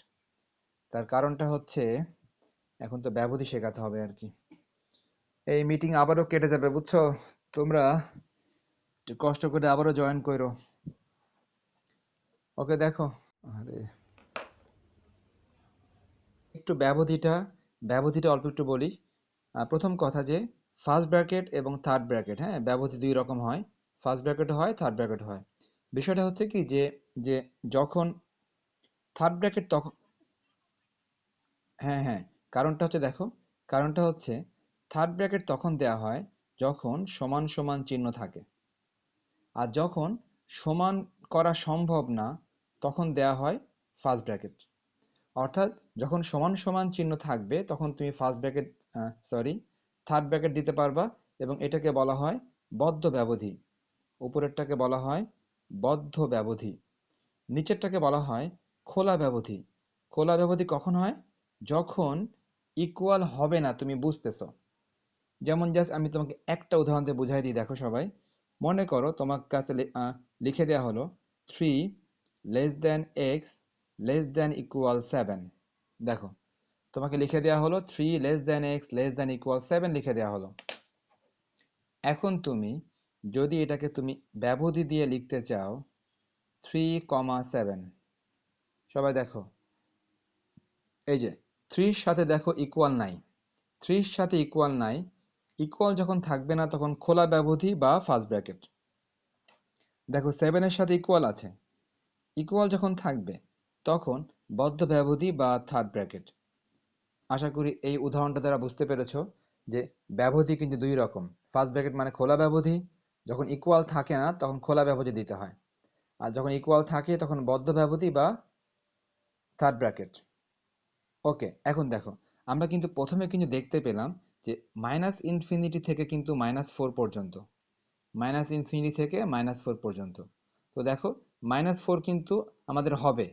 তার কারণটা হচ্ছে এখন তো ব্যবধি শেখাতে হবে আর কি। এই মিটিং আবারও কেটে যাবে বুঝছো, তোমরা একটু কষ্ট করে আবারও জয়েন করো। ওকে দেখো, আরে একটু ব্যবধিটা অল্প একটু বলি। প্রথম কথা যে ফার্স্ট ব্র্যাকেট এবং থার্ড ব্র্যাকেট, হ্যাঁ ব্যবধি দুই রকম হয়, ফার্স্ট ব্র্যাকেট হয়, থার্ড ব্র্যাকেট হয়। বিষয়টা হচ্ছে কি যে যে যখন থার্ড ব্র্যাকেট তখন, হ্যাঁ হ্যাঁ, কারণটা হচ্ছে দেখো, কারণটা হচ্ছে থার্ড ব্র্যাকেট তখন দেয়া হয় যখন সমান সমান চিহ্ন থাকে, আর যখন সমান করা সম্ভব না তখন দেয়া হয় ফার্স্ট ব্র্যাকেট। অর্থাৎ যখন সমান সমান চিহ্ন থাকবে তখন তুমি first bracket, sorry, third bracket দিতে পারবা, এবং এটাকে বলা হয় বদ্ধ ব্যবধি। উপরেরটাকে বলা হয় বদ্ধ ব্যবধি, নিচেরটাকে বলা হয় খোলা ব্যবধি। খোলা ব্যবধি কখন হয়? যখন ইকুয়াল হবে না, তুমি বুঝতেছো। যেমন জাস্ট আমি তোমাকে একটা উদাহরণ দিয়ে বুঝাই দিই, দেখো সবাই। মনে করো তোমার কাছে লিখে দেওয়া হলো 3 < x <= 7। দেখো তোমাকে লিখে দেওয়া হলো 3 < x <= 7 লিখে দেওয়া হলো। এখন তুমি যদি এটাকে তুমি ব্যবধি দিয়ে লিখতে চাও 3, 7, সবাই দেখো এই যে 3-র সাথে দেখো ইকুয়াল নাই, 3-র সাথে ইকুয়াল নাই। ইকুয়াল যখন থাকবে না তখন খোলা ব্যবধি বা ফার্স্ট ব্র্যাকেট। দেখো 7-এর সাথে ইকুয়াল আছে, ইকুয়াল যখন থাকবে তখন বদ্ধ ব্যবধি বা থার্ড ব্র্যাকেট। আশা করি এই উদাহরণটা দ্বারা বুঝতে পেরেছো যে ব্যবধি কিন্তু দুই রকম। ফার্স্ট ব্র্যাকেট মানে খোলা ব্যবধি, যখন ইকুয়াল থাকে না তখন খোলা ব্যবধি দিতে হয়, আর যখন ইকুয়াল থাকে তখন বদ্ধ ব্যবধি বা থার্ড ব্র্যাকেট। ওকে, এখন দেখো আমরা কিন্তু প্রথমে কিন্তু দেখতে পেলাম যে -∞ থেকে কিন্তু -4 পর্যন্ত, -∞ থেকে -4 পর্যন্ত। তো দেখো -4 কিন্তু আমাদের হবে,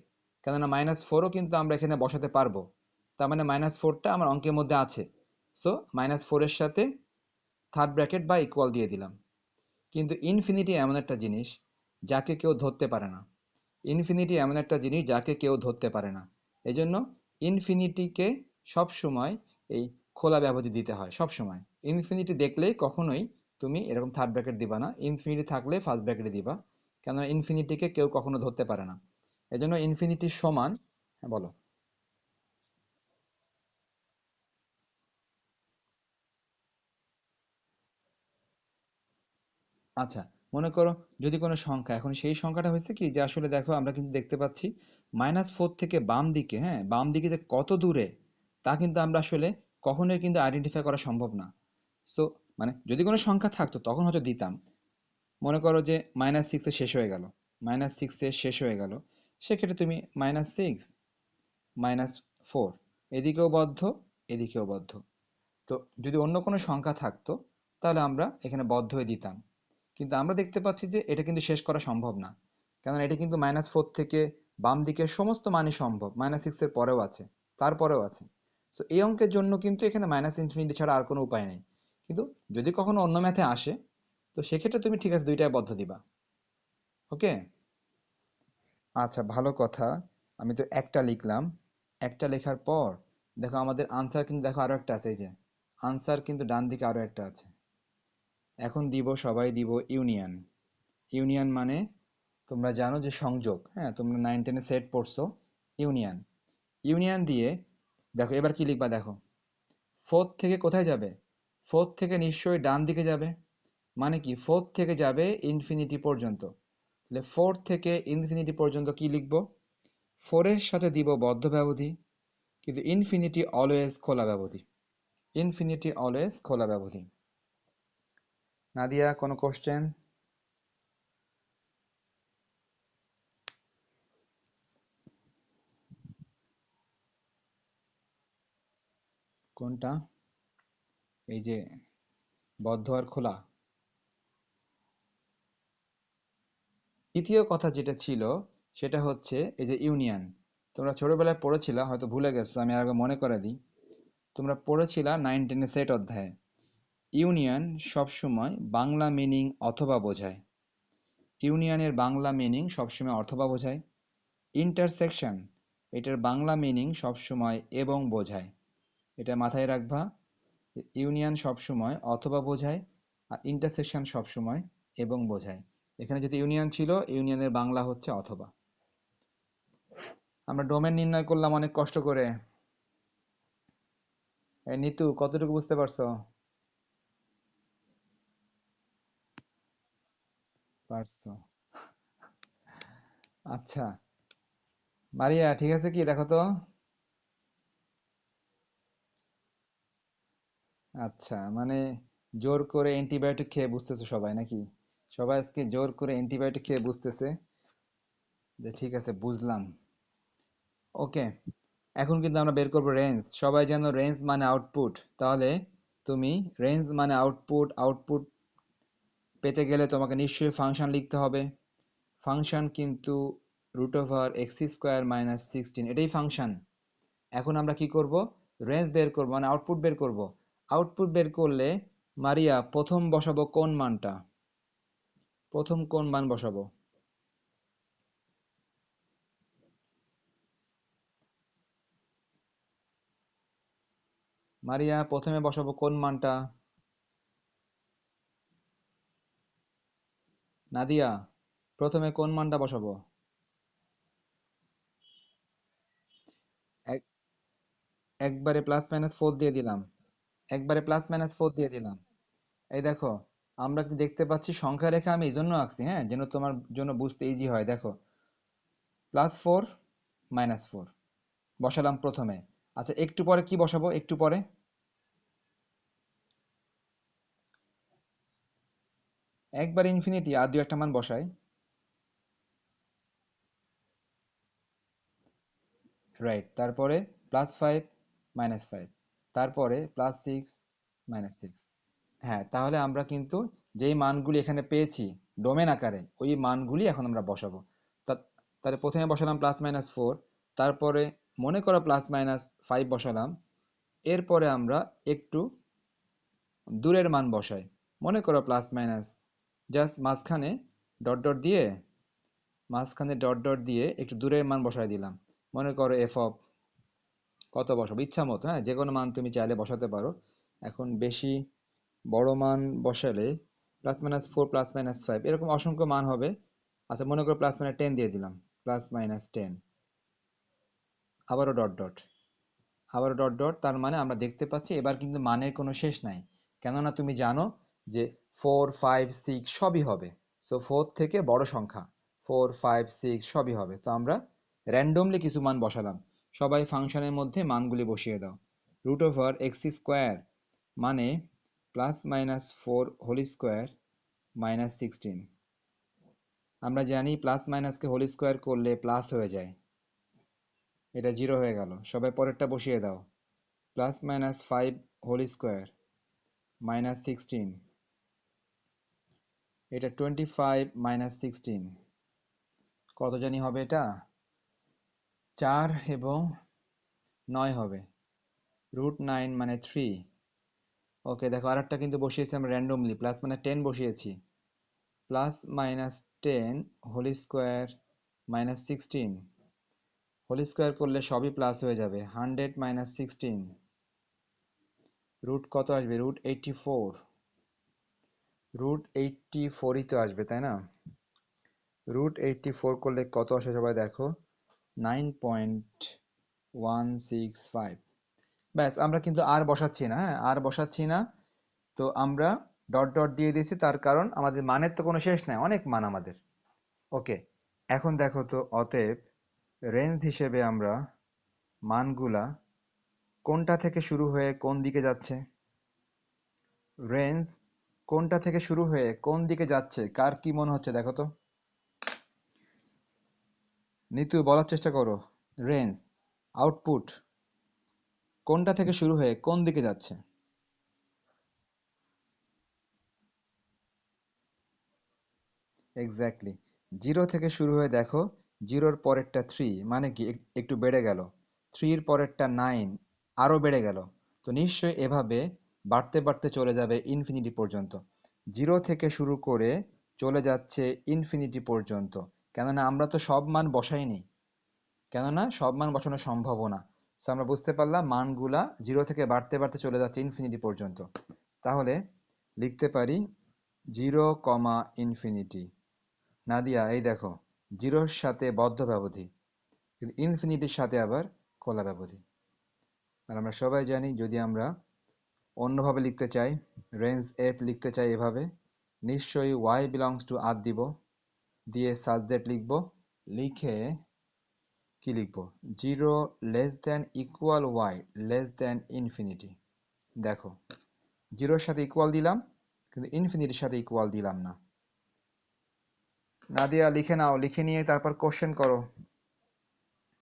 কেননা -4ও কিন্তু আমরা এখানে বসাতে পারবো। তার মানে -4টা আমার অঙ্কের মধ্যে আছে। সো -4-এর সাথে থার্ড ব্র্যাকেট বা ইকুয়াল দিয়ে দিলাম। কিন্তু ইনফিনিটি এমন একটা জিনিস যাকে কেউ ধরতে পারে না। ইনফিনিটি এমন একটা জিনিস যাকে কেউ ধরতে পারে না। এই জন্য ইনফিনিটিকে সবসময় এই খোলা ব্যবধি দিতে হয় সব সময়। ইনফিনিটি দেখলেই কখনোই তুমি এরকম থার্ড ব্র্যাকেট দিবা না, ইনফিনিটি থাকলে ফার্স্ট ব্র্যাকেটে দিবা, কেননা ইনফিনিটিকে কেউ কখনো ধরতে পারে না। এজন্য ইনফিনিটি সমান, হ্যাঁ বলো। আচ্ছা, মনে করো যদি কোনো সংখ্যা, এখন সেই সংখ্যাটা হয়েছে কি যে আসলে দেখো আমরা কিন্তু দেখতে পাচ্ছি -4 থেকে বাম দিকে, হ্যাঁ বাম দিকে যে কত দূরে তা কিন্তু আমরা আসলে কখনোই কিন্তু আইডেন্টিফাই করা সম্ভব না। সো মানে যদি কোনো সংখ্যা থাকতো তখন হয়তো দিতাম। মনে করো যে -6-এ শেষ হয়ে গেল, -6-এ শেষ হয়ে গেল, সেক্ষেত্রে তুমি -6, -4, এদিকেও বদ্ধ, এদিকেও বদ্ধ। তো যদি অন্য কোনো সংখ্যা থাকতো তাহলে আমরা এখানে বদ্ধ হয়ে দিতাম, কিন্তু আমরা দেখতে পাচ্ছি যে এটা কিন্তু শেষ করা সম্ভব না, কেননা এটা কিন্তু -4 থেকে বাম দিকের সমস্ত মানই সম্ভব, -6-এর পরেও আছে, তারপরেও আছে। সো এই অঙ্কের জন্য কিন্তু এখানে −ইনফিনিটি ছাড়া আর কোনো উপায় নেই। কিন্তু যদি কখনো অন্য ম্যাথে আসে তো সেক্ষেত্রে তুমি ঠিক আছে দুইটাই বদ্ধ দিবা। ওকে। আচ্ছা, ভালো কথা। আমি তো একটা লিখলাম, একটা লেখার পর দেখো আমাদের আনসার কিন্তু দেখো আরো একটা আছে, এই যে আনসার কিন্তু ডান দিকে আরো একটা আছে। এখন দিব, সবাই দিব ইউনিয়ন। ইউনিয়ন মানে তোমরা জানো যে সংযোগ, হ্যাঁ তোমরা 9-10-এ সেট পড়ছো। ইউনিয়ন, ইউনিয়ন দিয়ে দেখো এবার কি লিখবা দেখো, ফোর্থ থেকে কোথায় যাবে? ফোর্থ থেকে নিশ্চয়ই ডান দিকে যাবে, মানে কি ফোর্থ থেকে যাবে ইনফিনিটি পর্যন্ত। তাহলে ফোর্থ থেকে ইনফিনিটি পর্যন্ত কি লিখবো? ফোরের সাথে দিব বদ্ধ ব্যবধি, কিন্তু ইনফিনিটি অলওয়েজ খোলা ব্যবধি। ইনফিনিটি অলওয়েজ খোলা ব্যবধি। নাদিয়া, কোনো কোশ্চেন? কোনটা? এই যে বদ্ধ আর খোলা? দ্বিতীয় কথা যেটা ছিল সেটা হচ্ছে এই যে ইউনিয়ন। তোমরা ছোটবেলায় পড়েছিলা, হয়তো ভুলে গেছো, আমি আগে মনে করে দিই। তোমরা পড়েছিলা 9-10 সেট অধ্যায়ে, ইউনিয়ন সবসময় বাংলা মিনিং অথবা বোঝায়। ইউনিয়নের বাংলা মিনিং সবসময় অথবা বোঝায়। ইন্টারসেকশন, এটার বাংলা মিনিং সবসময় এবং বোঝায়। এটা মাথায় রাখবা, ইউনিয়ন সবসময় অথবা বোঝায়, আর ইন্টারসেকশন সবসময় এবং বোঝায়। এখানে যদি ইউনিয়ন ছিল, ইউনিয়নের বাংলা হচ্ছে অথবা। আমরা ডোমেন নির্ণয় করলাম অনেক কষ্ট করে। এই নিতু, কতটুকু বুঝতে পারছো? পারছো? আচ্ছা, মারিয়া ঠিক আছে কি দেখো তো। আচ্ছা, মানে জোর করে অ্যান্টিবায়োটিক খেয়ে বুঝতেছো সবাই নাকি? সবাই আজকে জোর করে অ্যান্টিবায়োটিক খেয়ে বুঝতেছে যে ঠিক আছে বুঝলাম। ওকে, এখন কিন্তু আমরা বের করবো রেঞ্জ। সবাই যেন রেঞ্জ মানে আউটপুট, তাহলে তুমি রেঞ্জ মানে আউটপুট, আউটপুট পেতে গেলে তোমাকে নিশ্চয়ই ফাংশন লিখতে হবে। ফাংশন কিন্তু √(x²-16), এটাই ফাংশন। এখন আমরা কি করব? রেঞ্জ বের করব, মানে আউটপুট বের করব। আউটপুট বের করলে মারিয়া প্রথম বসাবো কোন মানটা? প্রথম কোন মান বসাবো? মারিয়া প্রথমে বসাবো কোন মানটা? নাদিয়া, প্রথমে কোন মানটা বসাবো? এক, একবারে +-4 দিয়ে দিলাম। একবারে +-4 দিয়ে দিলাম। এই দেখো, আমরা কি দেখতে পাচ্ছি সংখ্যা রেখা আমি এই জন্য আঁকছি, হ্যাঁ যেন তোমার জন্য বুঝতে ইজি হয়। দেখো, +4, -4 বসালাম প্রথমে। আচ্ছা, একটু পরে কি বসাবো? একটু পরে একবার ইনফিনিটি আর দু একটা মান বসাই। রাইট, তারপরে +5, -5, তারপরে +6, -6। হ্যাঁ, তাহলে আমরা কিন্তু যেই মানগুলি এখানে পেয়েছি ডোমেন আকারে, ওই মানগুলি এখন আমরা বসাবো। তাহলে প্রথমে বসালাম +-4, তারপরে মনে করো +-5 বসালাম। এরপরে আমরা একটু দূরের মান বসাই, মনে করো প্লাস মাইনাস, জাস্ট মাঝখানে ডট ডট দিয়ে, একটু দূরের মান বসাই দিলাম। মনে করো কত বসাবো ইচ্ছা মতো, হ্যাঁ, যে কোনো মান তুমি চাইলে বসাতে পারো। এখন বেশি বড় মান বসালে +-4 +-5 এরকম অসংখ্য মান হবে। আচ্ছা, মনে করো +-10 দিয়ে দিলাম, +-10, আবারও ডট ডট, আবারও ডট ডট, তার মানে আমরা দেখতে পাচ্ছি এবার কিন্তু মানের কোনো শেষ নাই। কেননা তুমি জানো যে 4, 5, 6 সবই হবে। সো 4 থেকে বড় সংখ্যা 4, 5, 6 সবই হবে। তো আমরা র্যান্ডমলি কিছু মান বসালাম। সবাই ফাংশনের মধ্যে মানগুলি বসিয়ে দাও। √x² মানে +-4 -16। আমরা জানি প্লাস মাইনাসকে হোল স্কোয়ার করলে প্লাস হয়ে যায়, এটা 0 হয়ে গেল। সবাই পরেরটা বসিয়ে দাও। +-5 হোল স্কোয়ার -16, এটা 25 - 16, কত জানি হবে এটা? 4 এবং 9 হবে। √9 মানে 3। ওকে, দেখো আরেকটা কিন্তু বসিয়েছি আমরা র্যান্ডমলি, +-10 বসিয়েছি। +-10 হোল স্কোয়ার হোল স্কোয়ার করলে সবই প্লাস হয়ে যাবে। 100 - 16, রুট কত আসবে? √84। √84ই তো আসবে, তাই না? √84 করলে কত আসে সবাই দেখো? 9.165। ব্যাস, আমরা কিন্তু আর বসাচ্ছি না, হ্যাঁ, আর বসাচ্ছি না। তো আমরা ডট ডট দিয়ে দিয়েছি, তার কারণ আমাদের মানের তো কোনো শেষ নাই, অনেক মান আমাদের। ওকে, এখন দেখো তো, অতএব রেঞ্জ হিসেবে আমরা মানগুলা কোনটা থেকে শুরু হয়ে কোন দিকে যাচ্ছে, রেঞ্জ কোনটা থেকে শুরু হয়ে কোন দিকে যাচ্ছে, কার কি মনে হচ্ছে দেখো তো। নিতু, বলার চেষ্টা করো। রেঞ্জ, আউটপুট কোনটা থেকে শুরু হয়ে কোন দিকে যাচ্ছে? এক্স্যাক্টলি, 0 থেকে শুরু হয়ে দেখো, 0-র পরেরটা 3 মানে কি একটু বেড়ে গেল, 3-র পরেরটা 9 আরো বেড়ে গেল। তো নিশ্চয়ই এভাবে বাড়তে বাড়তে চলে যাবে ইনফিনিটি পর্যন্ত। 0 থেকে শুরু করে চলে যাচ্ছে ইনফিনিটি পর্যন্ত। কেননা আমরা তো সব মান বসাইনি, কেননা সব মান বসানো সম্ভবও না। সো আমরা বুঝতে পারলাম মানগুলা 0 থেকে বাড়তে বাড়তে চলে যাচ্ছে ইনফিনিটি পর্যন্ত। তাহলে লিখতে পারি 0, ইনফিনিটি। নাদিয়া, এই দেখো, 0-র সাথে বদ্ধ ব্যবধি, কিন্তু ইনফিনিটির সাথে আবার খোলা ব্যবধি। আর আমরা সবাই জানি, যদি আমরা অন্যভাবে লিখতে চাই, রেঞ্জ এফ লিখতে চাই এভাবে, নিশ্চয়ই y বিলংস টু আর দিব, দিয়ে সাজ দ্যাট লিখবো, লিখে কি লিখবো? 0 <= y <= দেখো, 0-র সাথে ইকুয়াল দিলাম, কিন্তু ইনফিনিটির সাথে ইকুয়াল দিলাম না। নাদিয়া, লিখে নাও, লিখে নিয়ে তারপর কোশ্চেন করো।